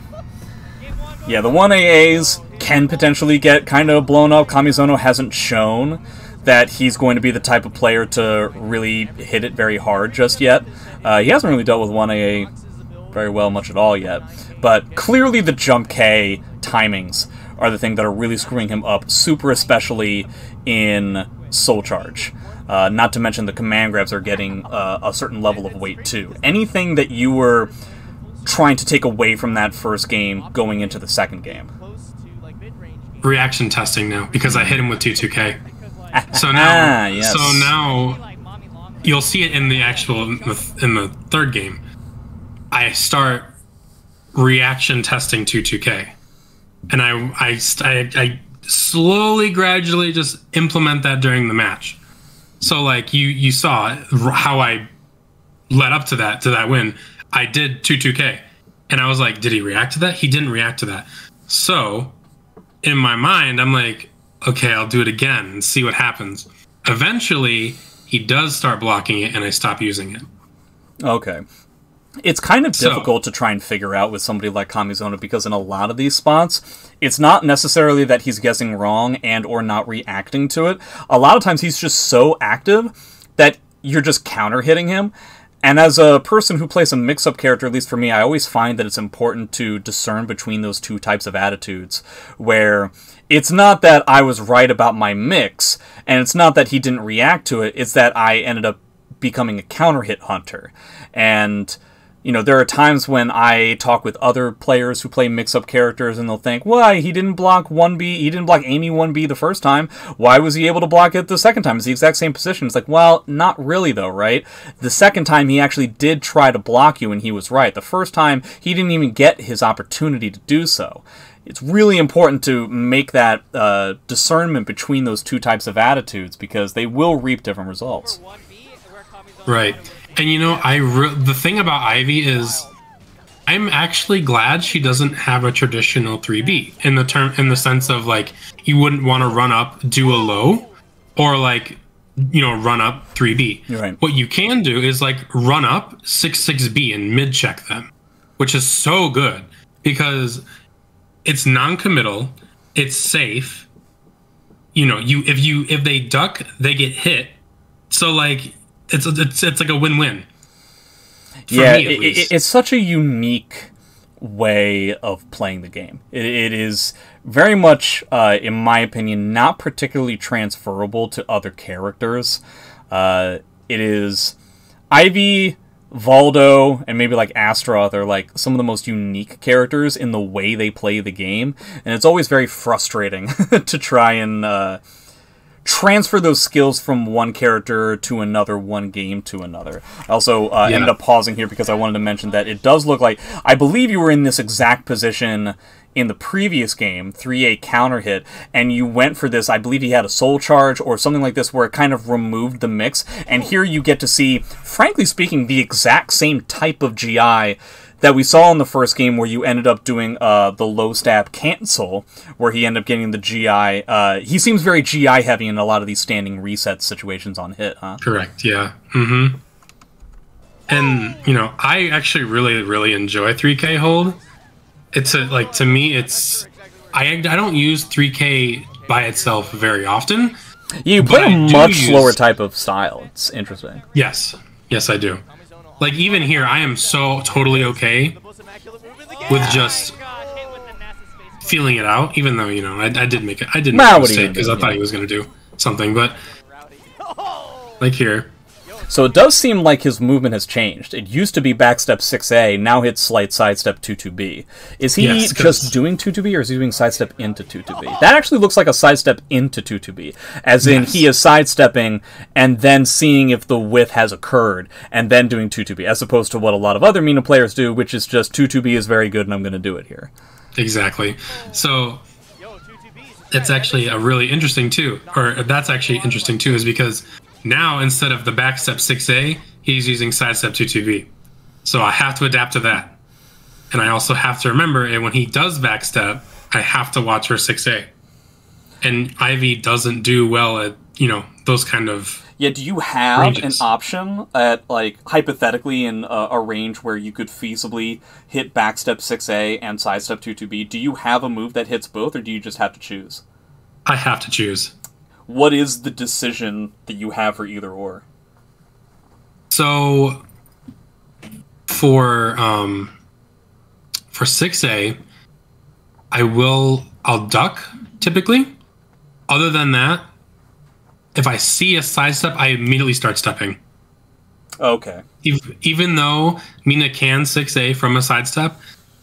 yeah, the 1AAs can potentially get kind of blown up. Kamizono hasn't shown that he's going to be the type of player to really hit it very hard just yet. He hasn't really dealt with 1AA very well much at all yet. But clearly the Jump K timings are the thing that are really screwing him up, super especially in Soul Charge. Not to mention the command grabs are getting a certain level of weight too. Anything that you were trying to take away from that first game going into the second game. Reaction testing now, because I hit him with 2-2K. So now, you'll see it in the in the third game. I start reaction testing 2-2K, and I slowly, gradually just implement that during the match. So you saw how I led up to that win. I did 2-2K, and I was like, did he react to that? He didn't react to that. So in my mind, I'm like, okay, I'll do it again and see what happens. Eventually, he does start blocking it, and I stop using it. Okay. It's kind of difficult to try and figure out with somebody like Kamizono, because in a lot of these spots, it's not necessarily that he's guessing wrong and or not reacting to it. A lot of times he's just so active that you're just counter-hitting him. And as a person who plays a mix-up character, at least for me, I always find that it's important to discern between those two types of attitudes, where it's not that I was right about my mix, and it's not that he didn't react to it, it's that I ended up becoming a counter-hit hunter. And there are times when I talk with other players who play mix-up characters, and they'll think, why, he didn't block 1B, he didn't block Amy 1B the first time, why was he able to block it the second time? It's the exact same position. It's like, well, not really though, right? The second time he actually did try to block you, and he was right. The first time, he didn't even get his opportunity to do so. It's really important to make that discernment between those two types of attitudes, because they will reap different results. Right. And the thing about Ivy is, I'm actually glad she doesn't have a traditional 3B in the sense of you wouldn't want to run up, do a low, or run up 3B. Right. What you can do is like run up 6-6B and mid check them, which is so good because it's non-committal, it's safe. If they duck, they get hit. So like it's like a win-win. Yeah, it's such a unique way of playing the game. It is very much, in my opinion, not particularly transferable to other characters. It is Ivy, Valdo, and maybe like Astaroth are like some of the most unique characters in the way they play the game, and it's always very frustrating to try and transfer those skills from one character to another, one game to another. I also ended up pausing here because I wanted to mention that it does look like, I believe you were in this exact position in the previous game, 3A counter hit, and you went for this, I believe he had a soul charge or something like this where it kind of removed the mix, and here you get to see, frankly speaking, the exact same type of GI that we saw in the first game where you ended up doing the low stab cancel, where he ended up getting the GI. He seems very GI heavy in a lot of these standing reset situations on hit, huh? Correct, yeah. Mm-hmm. And, I actually really, really enjoy 3K hold. It's to me, I don't use 3K by itself very often. You play a much slower type of style. It's interesting. Yes, I do. Like, even here, I am so totally okay with just feeling it out, even though, I did make a mistake because I thought he was going to do something, but like here. So it does seem like his movement has changed. It used to be backstep 6A, now hits slight sidestep 2-2B. Is he just doing 2-2B, or is he doing sidestep into 2-2B? That actually looks like a sidestep into 2-2B, as in he is sidestepping and then seeing if the whiff has occurred, and then doing 2-2B, as opposed to what a lot of other Mina players do, which is just 2-2B is very good and I'm going to do it here. Exactly. So it's actually a really interesting too, or that's actually interesting too, is because now, instead of the backstep 6A, he's using sidestep 2-2B. So I have to adapt to that. And I also have to remember, and when he does backstep, I have to watch for 6A. And Ivy doesn't do well at, those kind of Yeah, do you have ranges. An option at, like, hypothetically in a range where you could feasibly hit backstep 6A and sidestep 2-2B? Do you have a move that hits both, or do you just have to choose? I have to choose. What is the decision that you have for either or? So for 6A, I'll duck typically. Other than that, if I see a sidestep, I immediately start stepping. Okay. Even though Mina can 6A from a sidestep,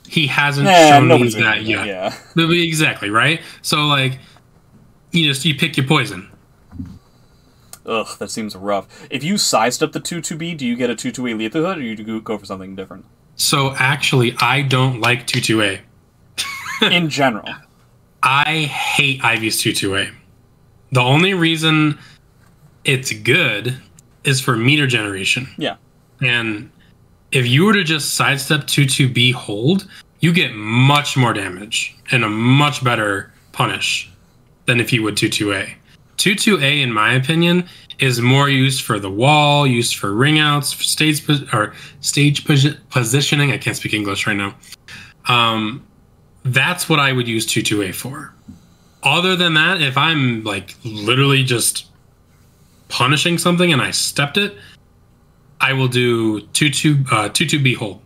he hasn't shown me that yet. Yeah. Exactly, right? So like you pick your poison. Ugh, that seems rough. If you sidestep the 2-2B, do you get a 2-2A lethal hit, or do you go for something different? So, actually, I don't like 2-2A. In general. I hate Ivy's 2-2A. The only reason it's good is for meter generation. Yeah. And if you were to just sidestep 2-2B hold, you get much more damage and a much better punish than if you would 2-2A. 2-2A, in my opinion, is more used for the wall, used for ring outs, for stage positioning. I can't speak English right now. That's what I would use 2-2A for. Other than that, if I'm like literally just punishing something and I stepped it, I will do 2-2B hold.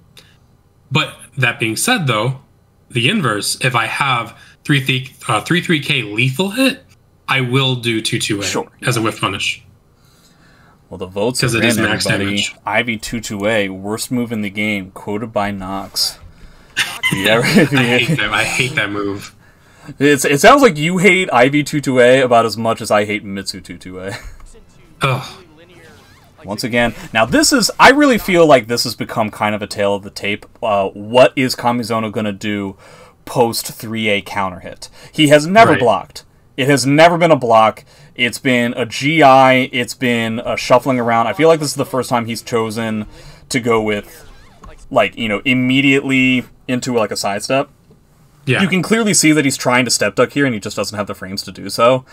But that being said, though, the inverse, if I have 3-3K lethal hit, I will do 2-2A as a whiff punish. Well, the votes are in, max damage. Ivy 2-2A, worst move in the game, quoted by Nox. I hate that move. It sounds like you hate Ivy 2-2A about as much as I hate Mitsu 2-2A. Ugh. Once again, now this is, I really feel like this has become kind of a tale of the tape. What is Kamizono going to do post 3A counter hit? He has never blocked. It has never been a block. It's been a GI. It's been a shuffling around. I feel like this is the first time he's chosen to go with, like, immediately into, like, a sidestep. Yeah. You can clearly see that he's trying to step duck here, and he just doesn't have the frames to do so.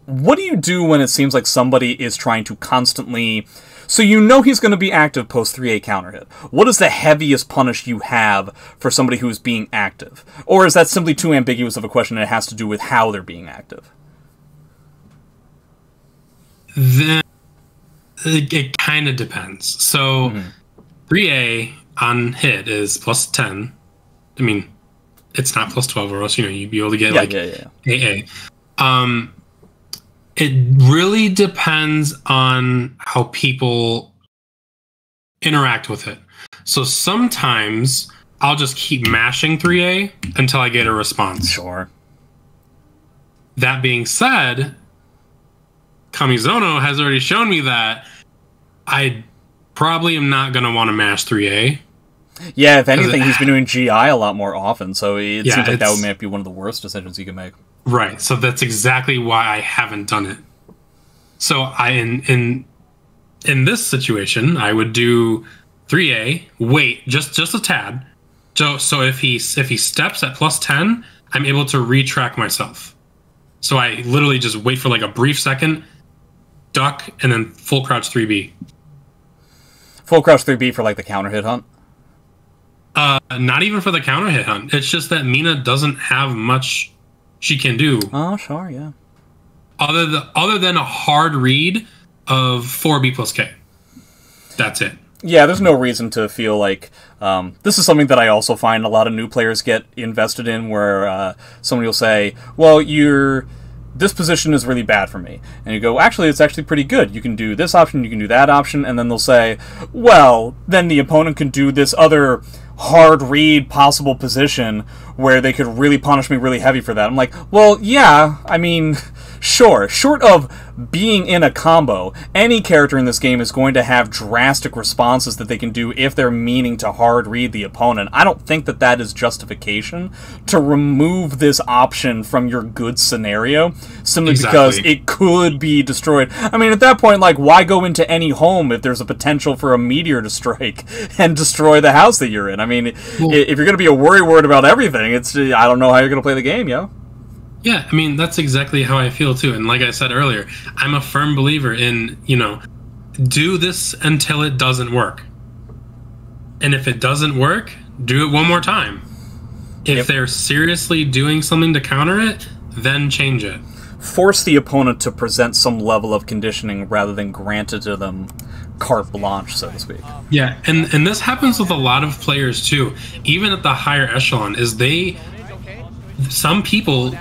what do you do when it seems like somebody is trying to constantly... So you know he's going to be active post 3A counter hit. What is the heaviest punish you have for somebody who is being active? Or is that simply too ambiguous of a question and it has to do with how they're being active? Then it kind of depends. So 3A on hit is plus 10. I mean, it's not plus 12 or else, you'd be able to get AA. It really depends on how people interact with it. So sometimes I'll just keep mashing 3A until I get a response. Sure. That being said, Kamizono has already shown me that I probably am not going to want to mash 3A. Yeah, if anything, he's been doing GI a lot more often, so it seems like that might be one of the worst decisions you can make. Right, so that's exactly why I haven't done it. So in this situation, I would do 3A, wait just a tad. So if he steps at plus 10, I'm able to retrack myself. So I literally just wait for like a brief second, duck, and then full crouch 3B. Full crouch 3B for like the counter hit hunt? Not even for the counter hit hunt. It's just that Mina doesn't have much she can do. Oh, sure, yeah. Other than a hard read of 4B plus K. That's it. Yeah, there's no reason to feel like... this is something that I also find a lot of new players get invested in, where somebody will say, well, this position is really bad for me. And you go, actually, it's actually pretty good. You can do this option, you can do that option, and then they'll say, well, then the opponent can do this other hard read possible position where they could really punish me really heavy for that. I'm like, well, yeah, I mean... Sure, short of being in a combo, any character in this game is going to have drastic responses that they can do if they're meaning to hard read the opponent. I don't think that that is justification to remove this option from your good scenario simply because it could be destroyed. I mean, at that point, like, why go into any home if there's a potential for a meteor to strike and destroy the house that you're in? I mean, if you're going to be a worrywart about everything, I don't know how you're going to play the game, yo. Yeah, I mean, that's exactly how I feel, too. And like I said earlier, I'm a firm believer in, do this until it doesn't work. And if it doesn't work, do it one more time. If they're seriously doing something to counter it, then change it. Force the opponent to present some level of conditioning rather than grant it to them carte blanche, so to speak. Yeah, and this happens with a lot of players, too. Even at the higher echelon, some people...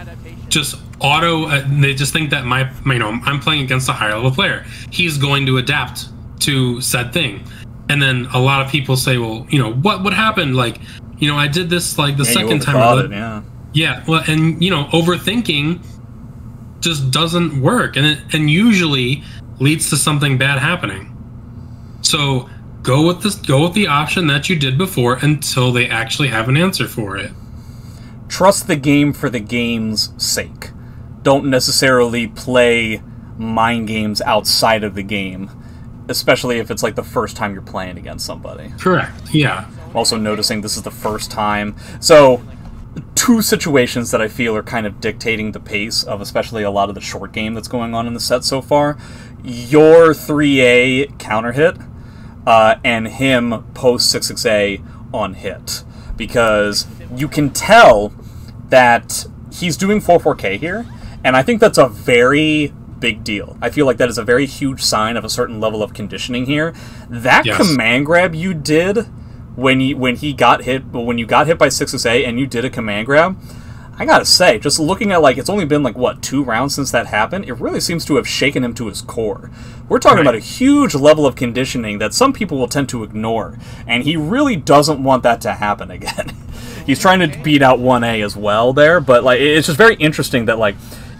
they just think that I'm playing against a higher level player. He's going to adapt to said thing. And then a lot of people say, well, what happened? Like, I did this like the second time. Yeah. Well, and overthinking just doesn't work. And usually leads to something bad happening. So go with the option that you did before until they actually have an answer for it. Trust the game for the game's sake. Don't necessarily play mind games outside of the game, especially if it's like the first time you're playing against somebody. Correct, yeah. Also noticing this is the first time. So, two situations that I feel are kind of dictating the pace of especially a lot of the short game that's going on in the set so far. Your 3A counter hit, and him post 6-6A on hit. Because you can tell that he's doing 4-4K here, and I think that's a very big deal. I feel like that is a very huge sign of a certain level of conditioning here. That command grab you did when you got hit by 6-6A and you did a command grab, I gotta say, just looking at, like, it's only been, like, what, 2 rounds since that happened? It really seems to have shaken him to his core. We're talking about a huge level of conditioning that some people will tend to ignore, and he really doesn't want that to happen again. He's trying to beat out 1A as well there, but, like, it's just very interesting that, like,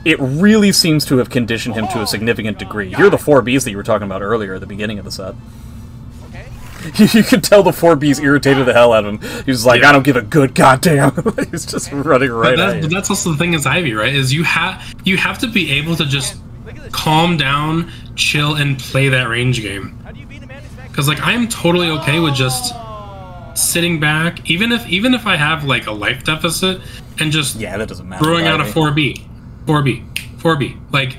it really seems to have conditioned him to a significant degree. Here are the 4Bs that you were talking about earlier at the beginning of the set. You can tell the 4B's irritated the hell out of him. He's like, I don't give a good goddamn. He's just running right at you. But that's also the thing as Ivy, right? Is you have to be able to just calm down, chill, and play that range game. Because like I'm totally okay with just sitting back, even if I have like a life deficit, and just that doesn't matter. throwing out a 4B. Like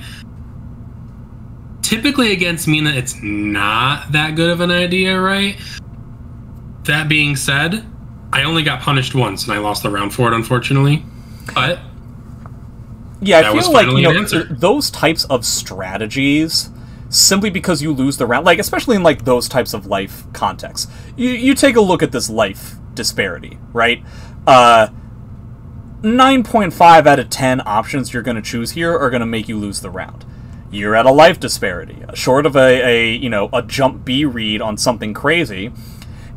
typically against Mina, it's not that good of an idea, right? That being said, I only got punished once, and I lost the round for it, unfortunately. But yeah, I feel like those types of strategies, simply because you lose the round, like especially in like those types of life contexts, you take a look at this life disparity, right? 9.5 out of 10 options you're going to choose here are going to make you lose the round. You're at a life disparity. Short of a jump B read on something crazy,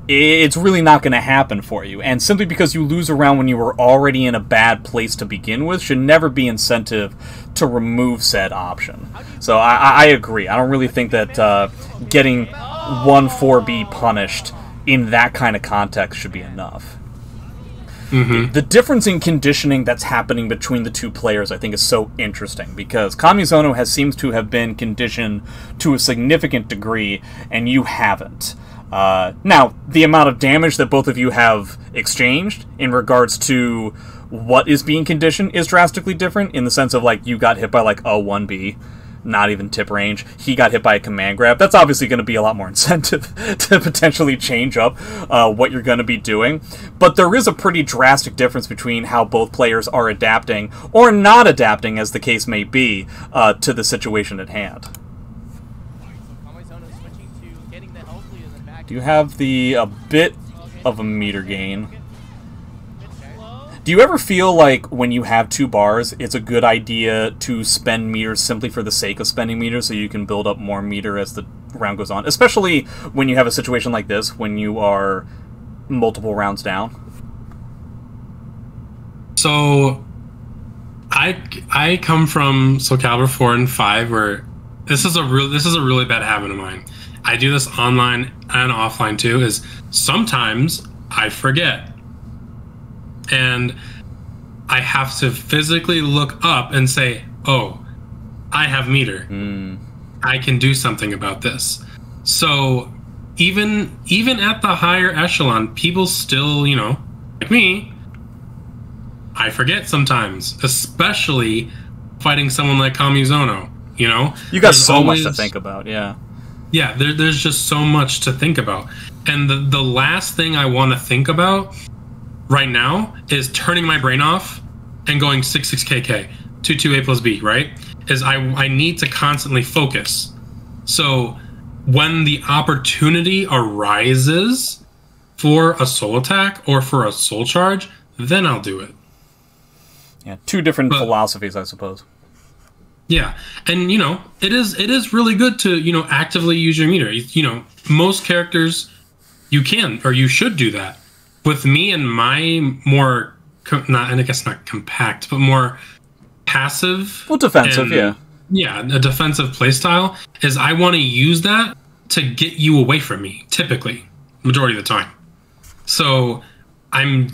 it's really not going to happen for you. And simply because you lose a round when you were already in a bad place to begin with should never be incentive to remove said option. So I agree. I don't really think that getting 1-4B punished in that kind of context should be enough. Mm-hmm. The difference in conditioning that's happening between the two players, I think, is so interesting, because Kamizono seems to have been conditioned to a significant degree, and you haven't. Now, the amount of damage that both of you have exchanged in regards to what is being conditioned is drastically different, in the sense of, like, you got hit by, like, a 1B, not even tip range. He got hit by a command grab. That's obviously going to be a lot more incentive to potentially change up what you're going to be doing. But there is a pretty drastic difference between how both players are adapting, or not adapting, as the case may be, to the situation at hand. Do you have a bit of a meter gain? Do you ever feel like when you have 2 bars, it's a good idea to spend meters simply for the sake of spending meters so you can build up more meter as the round goes on? Especially when you have a situation like this, when you are multiple rounds down. So, I come from Soul Calibur 4 and 5, where this is a really bad habit of mine. I do this online and offline too, is sometimes I forget. And I have to physically look up and say, oh, I have meter. I can do something about this. So even at the higher echelon, people still, like me, I forget sometimes, especially fighting someone like Kamizono, You got so much to think about, yeah. Yeah, there's just so much to think about. And the last thing I want to think about right now is turning my brain off and going 6-6 KK, 2-2 A plus B, right? Is I need to constantly focus. So when the opportunity arises for a soul attack or for a soul charge, then I'll do it. Yeah, 2 different philosophies, I suppose. Yeah, and it is really good to actively use your meter. Most characters you can or you should do that. With me and my more not compact, but more passive, defensive, a defensive playstyle, is I want to use that to get you away from me. Typically, majority of the time. So I'm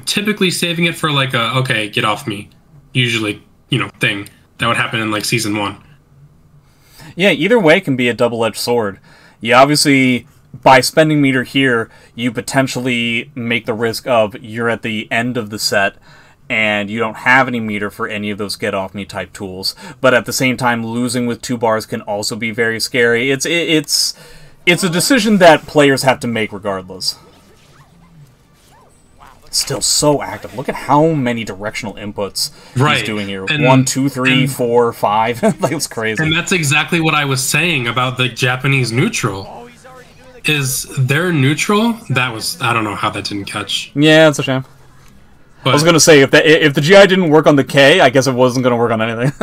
typically saving it for like a okay, get off me. Usually, thing. That would happen in like season 1. Yeah, either way can be a double-edged sword. You obviously, by spending meter here, you potentially make the risk of you're at the end of the set and you don't have any meter for any of those get-off-me type tools. But at the same time, losing with 2 bars can also be very scary. It's a decision that players have to make regardless. Still so active. Look at how many directional inputs he's doing here. 1, 2, 3, 4, 5. That's crazy. And that's exactly what I was saying about the Japanese neutral. Is their neutral? I don't know how that didn't catch. Yeah, it's a shame. But I was going to say, if the GI didn't work on the K, I guess it wasn't going to work on anything.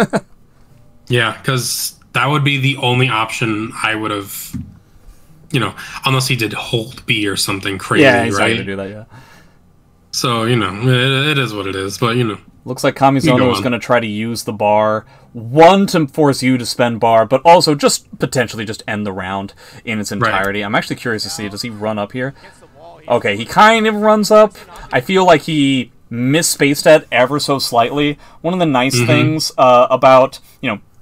Yeah, because that would be the only option I would have, unless he did hold B or something crazy, yeah, he's right? not going to do that, yeah. So, it is what it is, but, Looks like Kamizono is going to try to use the bar. 1, to force you to spend bar, but also just potentially just end the round in its entirety. Right. I'm actually curious to see, does he run up here? Okay, he kind of runs up. I feel like he misspaced that ever so slightly. One of the nice things about,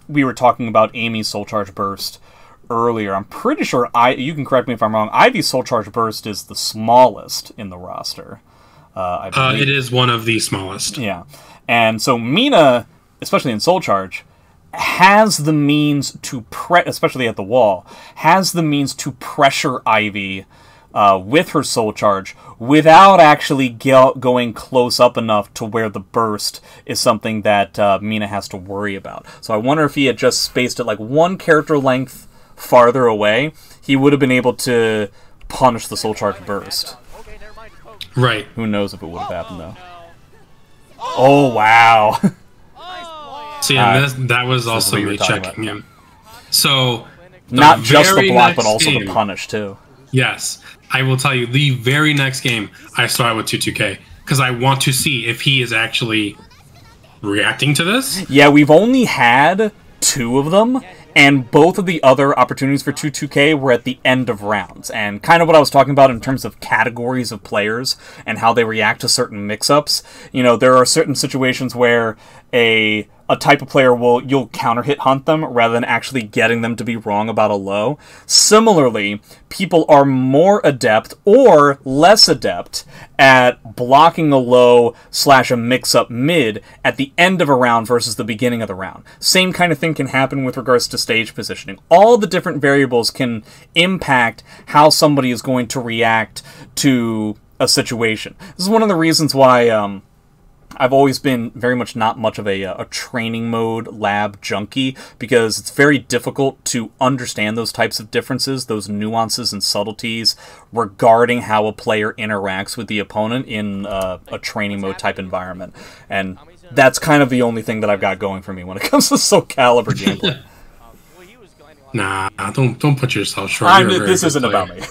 we were talking about Amy's Soul Charge Burst earlier. I'm pretty sure, you can correct me if I'm wrong, Ivy's Soul Charge Burst is the smallest in the roster. I believe. It is one of the smallest. Yeah. And so Mina, especially in Soul Charge, has the means to, especially at the wall, has the means to pressure Ivy with her soul charge without actually going close up enough to where the burst is something that Mina has to worry about. So I wonder if he had just spaced it like one character length farther away, he would have been able to punish the soul charge burst. Right. Who knows if it would have happened, though. Oh, wow. See, and that was also me checking him. So, not just the block, but also the punish, too. Yes. I will tell you, the very next game, I started with 2-2K. Because I want to see if he is actually reacting to this. Yeah, we've only had 2 of them. And both of the other opportunities for 2-2K were at the end of rounds. And kind of what I was talking about in terms of categories of players and how they react to certain mix-ups. You know, there are certain situations where a type of player you'll counter-hit hunt them rather than actually getting them to be wrong about a low. Similarly, people are more adept or less adept at blocking a low / a mix-up mid at the end of a round versus the beginning of the round. Same kind of thing can happen with regards to stage positioning. All the different variables can impact how somebody is going to react to a situation. This is one of the reasons why I've always been very much not much of a training mode lab junkie, because it's very difficult to understand those types of differences, those nuances and subtleties regarding how a player interacts with the opponent in a training mode type environment. And that's kind of the only thing that I've got going for me when it comes to Soul Calibur gameplay. Nah, don't put yourself short. This isn't about me.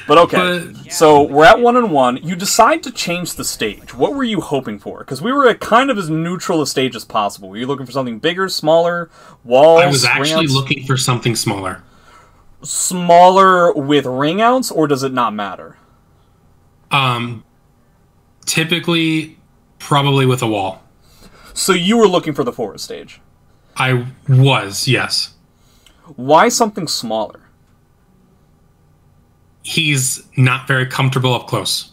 But okay, so we're at 1-1. You decide to change the stage. What were you hoping for? Because we were at kind of as neutral a stage as possible. Were you looking for something bigger, smaller, walls, I was actually looking for something smaller. Smaller with ring outs, or does it not matter? Typically, probably with a wall. So you were looking for the forest stage? I was, yes. Why something smaller? He's not very comfortable up close.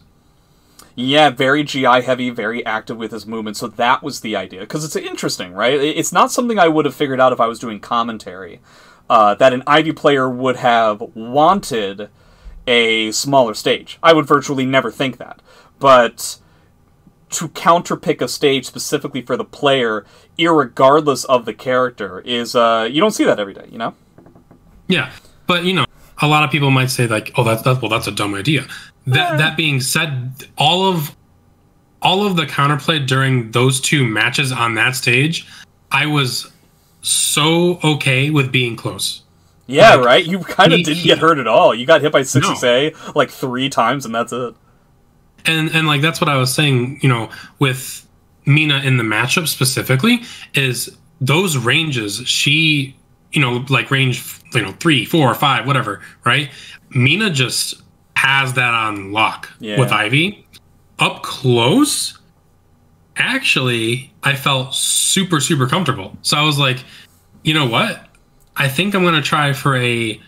Yeah, very GI heavy, very active with his movement, so that was the idea. Because it's interesting, right? It's not something I would have figured out if I was doing commentary. That an Ivy player would have wanted a smaller stage. I would virtually never think that. But to counterpick a stage specifically for the player, irregardless of the character, is, you don't see that every day, you know? Yeah, but, you know, a lot of people might say, like, "Oh, that's a dumb idea." That being said, all of the counterplay during those 2 matches on that stage, I was so okay with being close. Yeah, like, right. You kind of didn't get hurt at all. You got hit by 6A like 3 times, and that's it. And like that's what I was saying. You know, with Mina in the matchup specifically, is those ranges she. You know, like range, 3, 4, 5, whatever, right? Mina just has that on lock with Ivy. Up close, actually, I felt super, super comfortable. So I was like, you know what? I think I'm going to try for a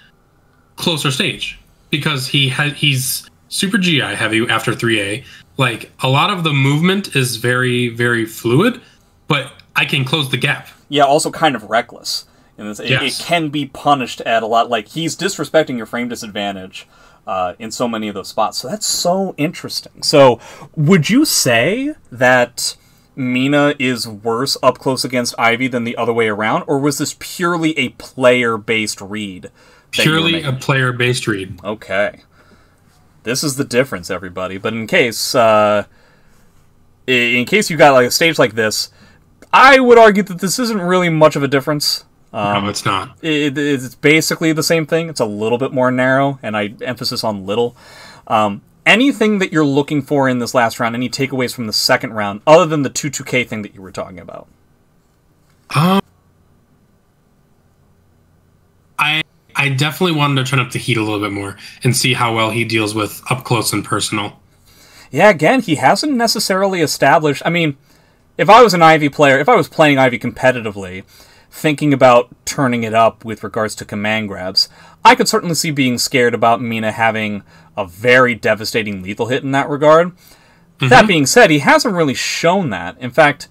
closer stage. Because he's super GI heavy after 3A. Like, a lot of the movement is very, very fluid, but I can close the gap. Yeah, also kind of reckless. It can be punished at a lot. Like, he's disrespecting your frame disadvantage in so many of those spots. So that's so interesting. So would you say that Mina is worse up close against Ivy than the other way around? Or was this purely a player-based read? Purely a player-based read. Okay. This is the difference, everybody. But in case you got like a stage like this, I would argue that this isn't really much of a difference. No, it's not. It's basically the same thing. It's a little bit more narrow, and I emphasis on little. Anything that you're looking for in this last round, any takeaways from the second round, other than the 2-2K thing that you were talking about? I definitely wanted to turn up the heat a little bit more and see how well he deals with up close and personal. Yeah, again, he hasn't necessarily established... I mean, if I was an Ivy player, if I was playing Ivy competitively, thinking about turning it up with regards to command grabs, I could certainly see being scared about Mina having a very devastating lethal hit in that regard. Mm-hmm. That being said, he hasn't really shown that. In fact,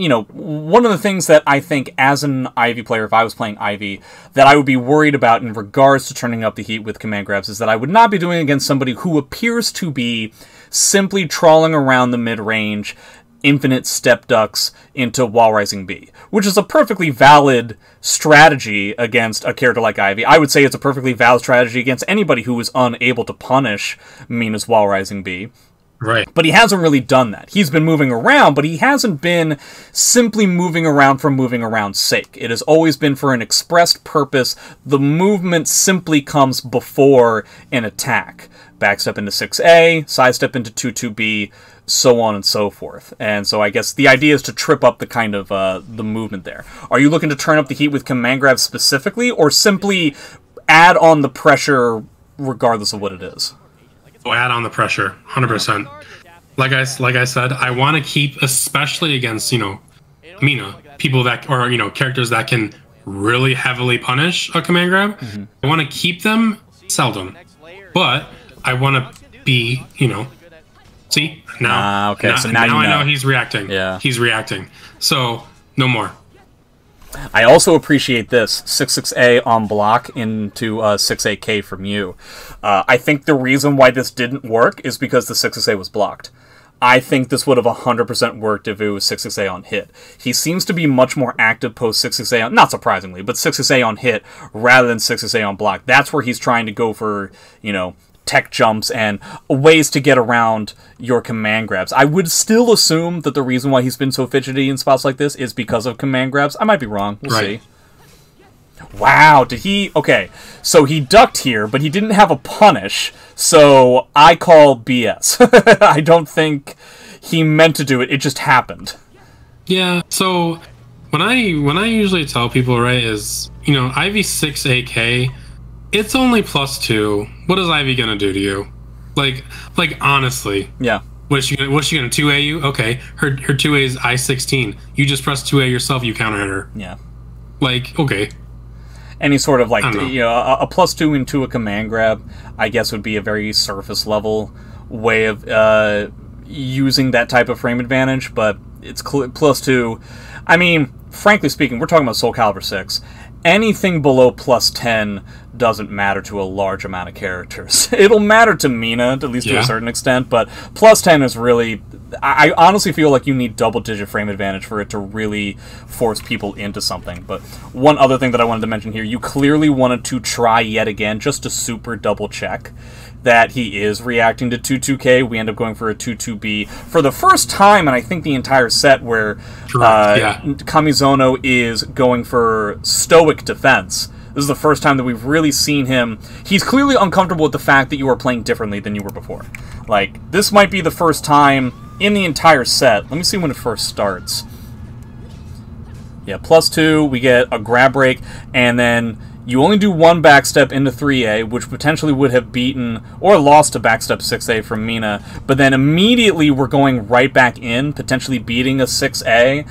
you know, one of the things that I think as an Ivy player, if I was playing Ivy, that I would be worried about in regards to turning up the heat with command grabs is that I would not be doing it against somebody who appears to be simply trawling around the mid-range, infinite step ducks into wall rising B, which is a perfectly valid strategy against a character like Ivy. I would say it's a perfectly valid strategy against anybody who is unable to punish Mina's wall rising B. Right. But he hasn't really done that. He's been moving around, but he hasn't been simply moving around for moving around's sake. It has always been for an expressed purpose. The movement simply comes before an attack. Backstep into 6A, sidestep into 2-2B, so on and so forth. And so I guess the idea is to trip up the kind of the movement there. Are you looking to turn up the heat with command grabs specifically, or simply add on the pressure regardless of what it is? So add on the pressure, 100%. Like I said, I want to keep, especially against, you know, Mina, people that, or, you know, characters that can really heavily punish a command grab. Mm-hmm. I want to keep them seldom, but I want to be, you know, see, now, okay. So now you know. I know he's reacting. Yeah. He's reacting. So no more. I also appreciate this 6-6A on block into 6-8K from you. I think the reason why this didn't work is because the 6-6A was blocked. I think this would have 100% worked if it was 6-6A on hit. He seems to be much more active post 6-6A on, not surprisingly, but 6-6A on hit rather than 6-6A on block. That's where he's trying to go for, you know, tech jumps and ways to get around your command grabs. I would still assume that the reason why he's been so fidgety in spots like this is because of command grabs. I might be wrong. We'll see. Wow, did he... Okay, so he ducked here, but he didn't have a punish, so I call BS. I don't think he meant to do it. It just happened. Yeah, so when I usually tell people, right, is, you know, Ivy 6AK, it's only +2. What is Ivy gonna do to you? Like honestly. Yeah. What's she gonna 2A you? Okay. Her 2A is I-16. You just press 2A yourself, you counter hit her. Yeah. Like, okay. Any sort of, like, you know, a +2 into a command grab, I guess, would be a very surface level way of using that type of frame advantage, but it's +2. I mean, frankly speaking, we're talking about Soul Calibur 6. Anything below +10 doesn't matter to a large amount of characters. It'll matter to Mina, at least to a certain extent, but +10 is really... I honestly feel like you need double-digit frame advantage for it to really force people into something. But one other thing that I wanted to mention here, you clearly wanted to try yet again just to super double-check that he is reacting to 2-2K. We end up going for a 2-2B for the first time, and I think the entire set, where Kamizono is going for stoic defense. This is the first time that we've really seen him. He's clearly uncomfortable with the fact that you are playing differently than you were before. Like, this might be the first time in the entire set. Let me see when it first starts. Yeah, +2, we get a grab break, and then you only do one backstep into 3A, which potentially would have beaten or lost to backstep 6A from Mina, but then immediately we're going right back in, potentially beating a 6A,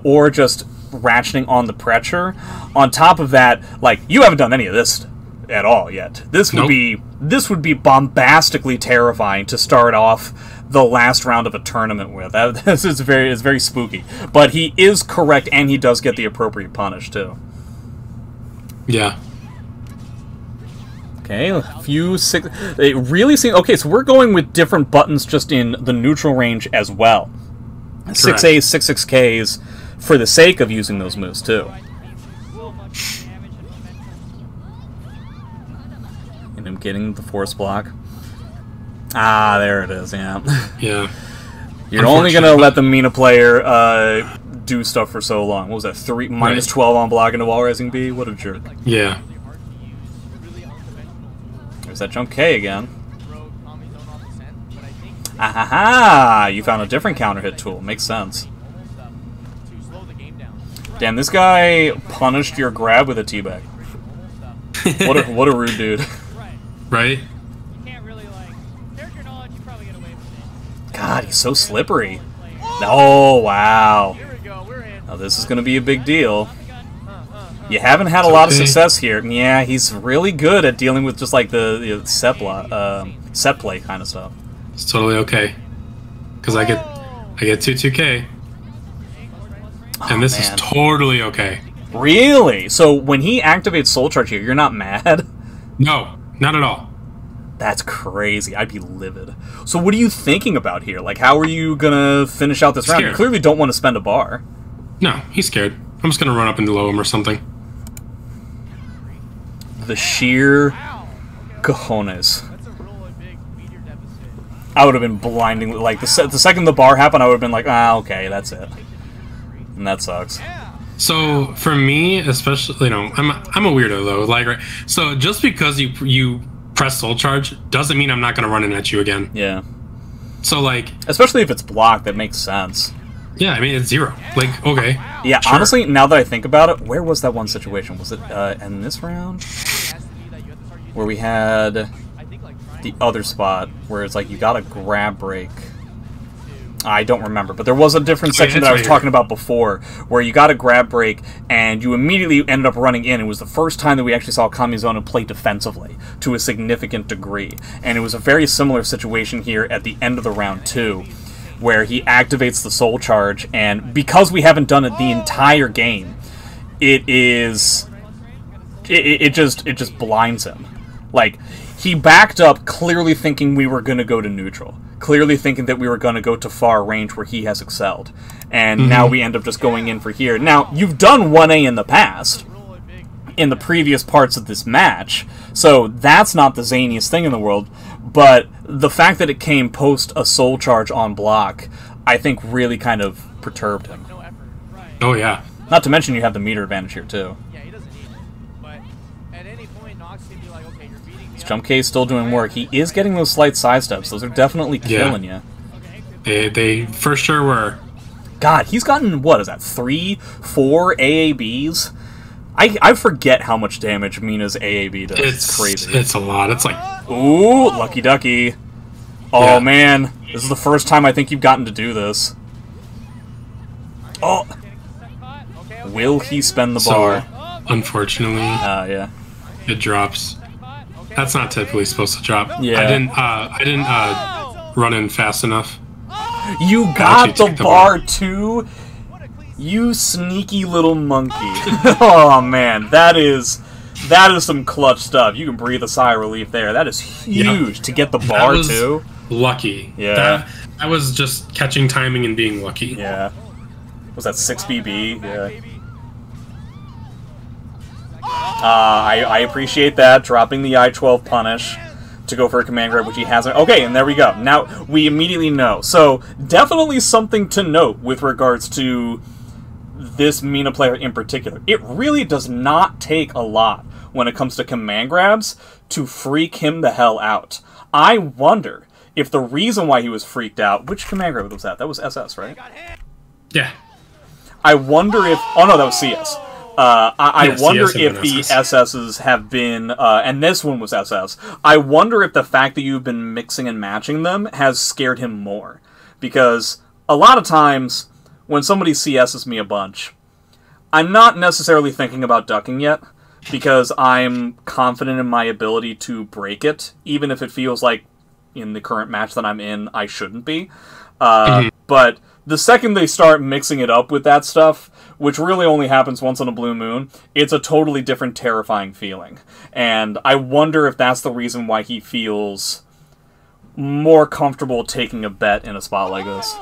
or just ratcheting on the pressure. On top of that, like, you haven't done any of this at all yet. This would be bombastically terrifying to start off the last round of a tournament with. This is very spooky. But he is correct, and he does get the appropriate punish too. Yeah. Okay, a few six. It really seems okay. So we're going with different buttons just in the neutral range as well. 6As, 6Ks, for the sake of using those moves too. And I'm getting the force block. Ah, there it is. Yeah. Yeah. You're only gonna let the Mina player do stuff for so long. What was that? -12 on block into wall rising B. What a jerk. Yeah. There's that jump K again. Ahaha! You found a different counter hit tool. Makes sense. Damn, this guy punished your grab with a teabag. What a rude dude. Right? God, he's so slippery. Oh, wow. Now this is going to be a big deal. You haven't had a lot of success here. Yeah, he's really good at dealing with just like the set play kind of stuff. It's totally okay. Because I get 2-2K. and this is totally okay. Really? So when he activates Soul Charge here, you're not mad? No, not at all. That's crazy. I'd be livid. So what are you thinking about here? Like, how are you gonna finish out this round? You clearly don't want to spend a bar. No, he's scared. I'm just gonna run up and low him or something. The sheer cojones. I would have been blinding. Like, the second the bar happened, I would have been like, ah, okay, that's it. And that sucks. So for me, especially, I'm a weirdo though. Like, right, so just because you press Soul Charge doesn't mean I'm not gonna run in at you again. Yeah. So like, especially if it's blocked, that makes sense. Yeah, I mean it's 0. Like, okay. Yeah, sure. Honestly, now that I think about it, where was that one situation? Was it in this round where we had the other spot where it's like you got a grab break? I don't remember, but there was a different section that I was talking about before where you got a grab break and you immediately ended up running in. It was the first time that we actually saw Kamizono play defensively to a significant degree. And it was a very similar situation here at the end of the round 2 where he activates the Soul Charge, and because we haven't done it the entire game, it just blinds him. Like, he backed up clearly thinking we were going to go to neutral. Clearly thinking that we were going to go to far range where he has excelled. And now we end up just going in for here. Now, you've done 1A in the past, in the previous parts of this match, so that's not the zaniest thing in the world, but the fact that it came post a Soul Charge on block, I think really kind of perturbed him. Oh, yeah. Not to mention you have the meter advantage here, too. This Jump K is still doing work. He is getting those slight sidesteps. Those are definitely killing you. They for sure were. God, he's gotten, what is that, 3, 4 AABs? I forget how much damage Mina's AAB does. It's crazy. It's a lot. It's like... Ooh, lucky ducky. Oh, man. This is the first time I think you've gotten to do this. Oh. Will he spend the bar? So, unfortunately... yeah. It drops. That's not typically supposed to drop. Yeah. I didn't run in fast enough. You got the bar too? You sneaky little monkey. Oh man, that is some clutch stuff. You can breathe a sigh of relief there. That is huge to get the bar too. Lucky. Yeah. That was just catching timing and being lucky. Yeah. Was that 6 BB? Yeah. I appreciate that, dropping the I-12 punish to go for a command grab, which he hasn't. Okay, and there we go. Now, we immediately know. So, definitely something to note with regards to this Mina player in particular. It really does not take a lot when it comes to command grabs to freak him the hell out. I wonder if the reason why he was freaked out... Which command grab was that? That was SS, right? Yeah. I wonder if... Oh, no, that was CS. I wonder if the SSs have been, and this one was SS, I wonder if the fact that you've been mixing and matching them has scared him more. Because a lot of times, when somebody CSs me a bunch, I'm not necessarily thinking about ducking yet, because I'm confident in my ability to break it, even if it feels like, in the current match that I'm in, I shouldn't be. But the second they start mixing it up with that stuff, which really only happens once on a blue moon, it's a totally different, terrifying feeling. And I wonder if that's the reason why he feels more comfortable taking a bet in a spot like this.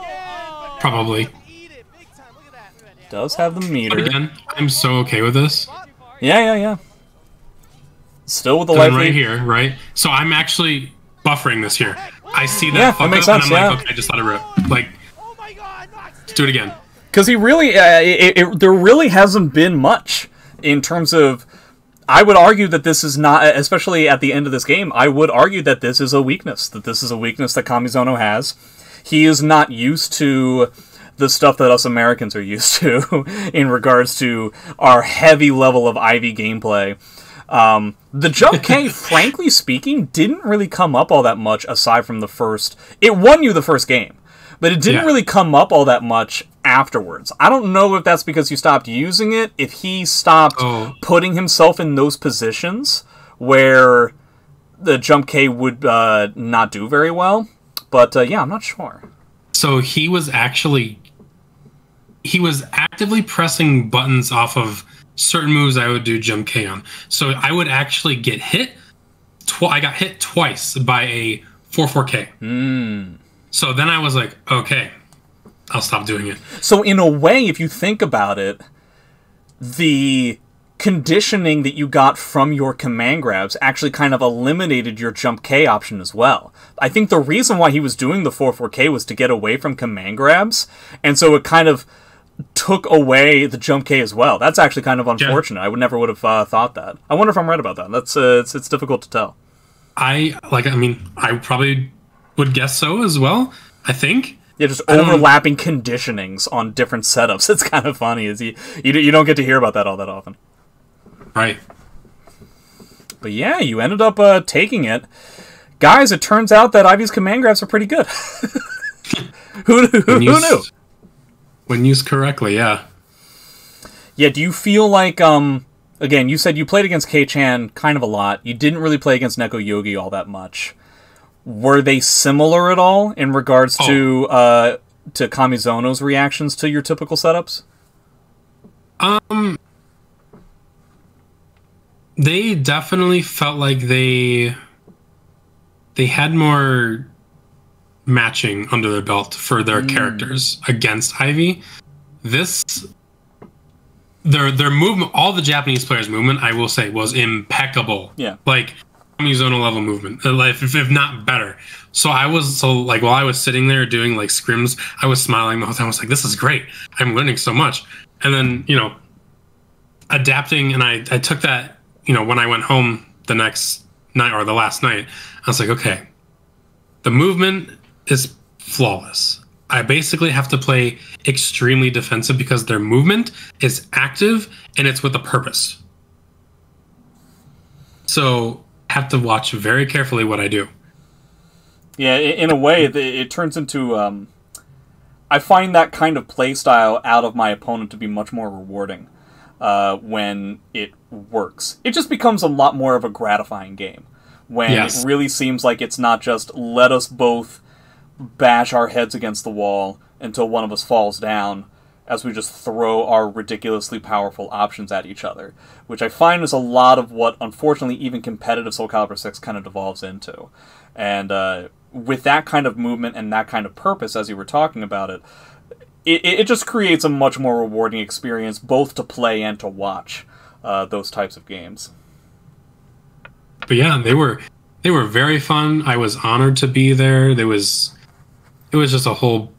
Probably. Does have the meter. But again, I'm so okay with this. Yeah. Still with the life right here, right? So I'm actually buffering this here. I see that fuck makes up, sense, and I'm like, okay, just let it rip. Like, let's do it again. Because he really, there really hasn't been much in terms of, I would argue that this is not, especially at the end of this game, I would argue that this is a weakness, that Kamizono has. He is not used to the stuff that us Americans are used to in regards to our heavy level of Ivy gameplay. The Jump K, frankly speaking, didn't really come up all that much aside from the first, it won you the first game. But it didn't really come up all that much afterwards. I don't know if that's because you stopped using it, if he stopped putting himself in those positions where the Jump K would not do very well. But yeah, I'm not sure. So he was actually he was actively pressing buttons off of certain moves I would do jump K on. So I would actually get hit. I got hit twice by a 4-4K. So then I was like, okay, I'll stop doing it. So in a way, if you think about it, the conditioning that you got from your command grabs actually kind of eliminated your jump K option as well. I think the reason why he was doing the 4-4K was to get away from command grabs, and so it kind of took away the jump K as well. That's actually kind of unfortunate. I would have thought that. I wonder if I'm right about that. That's it's difficult to tell. I probably would guess so as well. I think. Yeah, just overlapping conditionings on different setups. It's kind of funny. You don't get to hear about that all that often. Right. But yeah, you ended up taking it. Guys, it turns out that Ivy's command grabs are pretty good. Who knew? When used correctly, yeah. Yeah, do you feel like, again, you said you played against K-Chan kind of a lot. You didn't really play against Neko Yogi all that much. Were they similar at all in regards to Kamizono's reactions to your typical setups? They definitely felt like they had more matching under their belt for their characters against Ivy. Their movement, all the Japanese players' movement, I will say, was impeccable. Yeah, like Kamizono level movement, if not better. So while I was sitting there doing like scrims, I was smiling the whole time. I was like, "This is great! I'm learning so much." And then adapting, and I took that. When I went home the next night or the last night, I was like, okay, the movement is flawless. I basically have to play extremely defensive because their movement is active and it's with a purpose. So I have to watch very carefully what I do. Yeah, in a way, it turns into... I find that kind of play style out of my opponent to be much more rewarding. When it works. It just becomes a lot more of a gratifying game. When it really seems like it's not just let us both bash our heads against the wall until one of us falls down as we just throw our ridiculously powerful options at each other. Which I find is a lot of what, unfortunately, even competitive Soul Calibur 6 kind of devolves into. And with that kind of movement and that kind of purpose, as you were talking about it, it just creates a much more rewarding experience, both to play and to watch those types of games. But yeah, they were very fun. I was honored to be there. It was just a whole,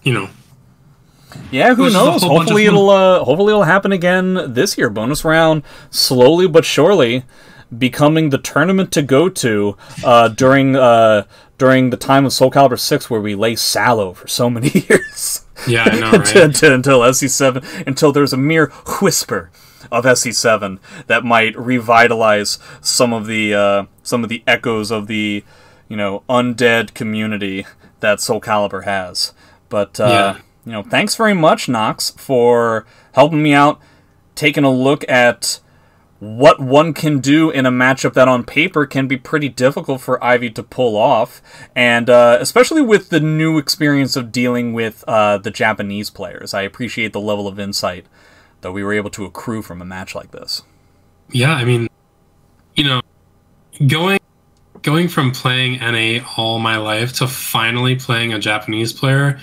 Yeah, who knows? Hopefully it'll happen again this year. Bonus round, slowly but surely, becoming the tournament to go to during the time of Soul Calibur 6, where we lay sallow for so many years. Yeah, I know, right? until SC7, until there's a mere whisper of SC7 that might revitalize some of the echoes of the undead community that Soul Calibur has. But thanks very much, Nox, for helping me out, taking a look at what one can do in a matchup that on paper can be pretty difficult for Ivy to pull off, and especially with the new experience of dealing with the Japanese players. I appreciate the level of insight that we were able to accrue from a match like this. Yeah, I mean, going from playing NA all my life to finally playing a Japanese player,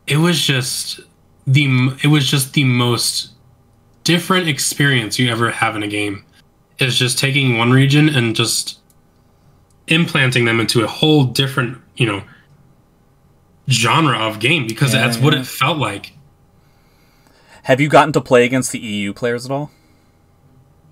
it was just the most different experience you ever have in a game. Is just taking one region and just implanting them into a whole different, genre of game, because that's what it felt like. Have you gotten to play against the EU players at all?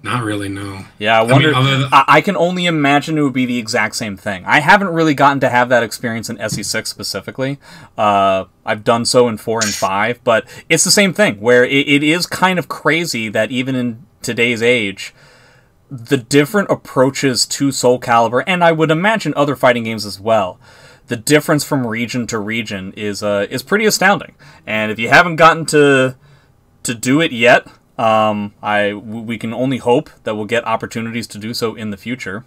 Not really, no. Yeah, I wonder. I can only imagine it would be the exact same thing. I haven't really gotten to have that experience in SE6 specifically. I've done so in 4 and 5, but it's the same thing, where it is kind of crazy that even in today's age, the different approaches to Soul Calibur, and I would imagine other fighting games as well, the difference from region to region is pretty astounding. And if you haven't gotten to do it yet, we can only hope that we'll get opportunities to do so in the future.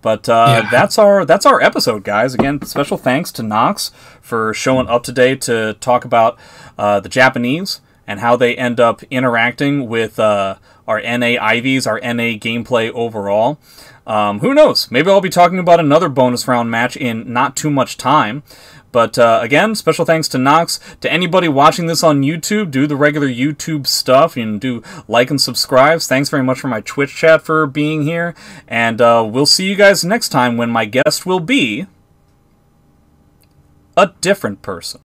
But that's our episode, guys. Again, special thanks to Nox for showing up today to talk about the Japanese and how they end up interacting with our NA Ivies, our NA gameplay overall. Who knows? Maybe I'll be talking about another bonus round match in not too much time. But again, special thanks to Nox. To anybody watching this on YouTube, do the regular YouTube stuff and do like and subscribe. Thanks very much for my Twitch chat for being here. And we'll see you guys next time when my guest will be a different person.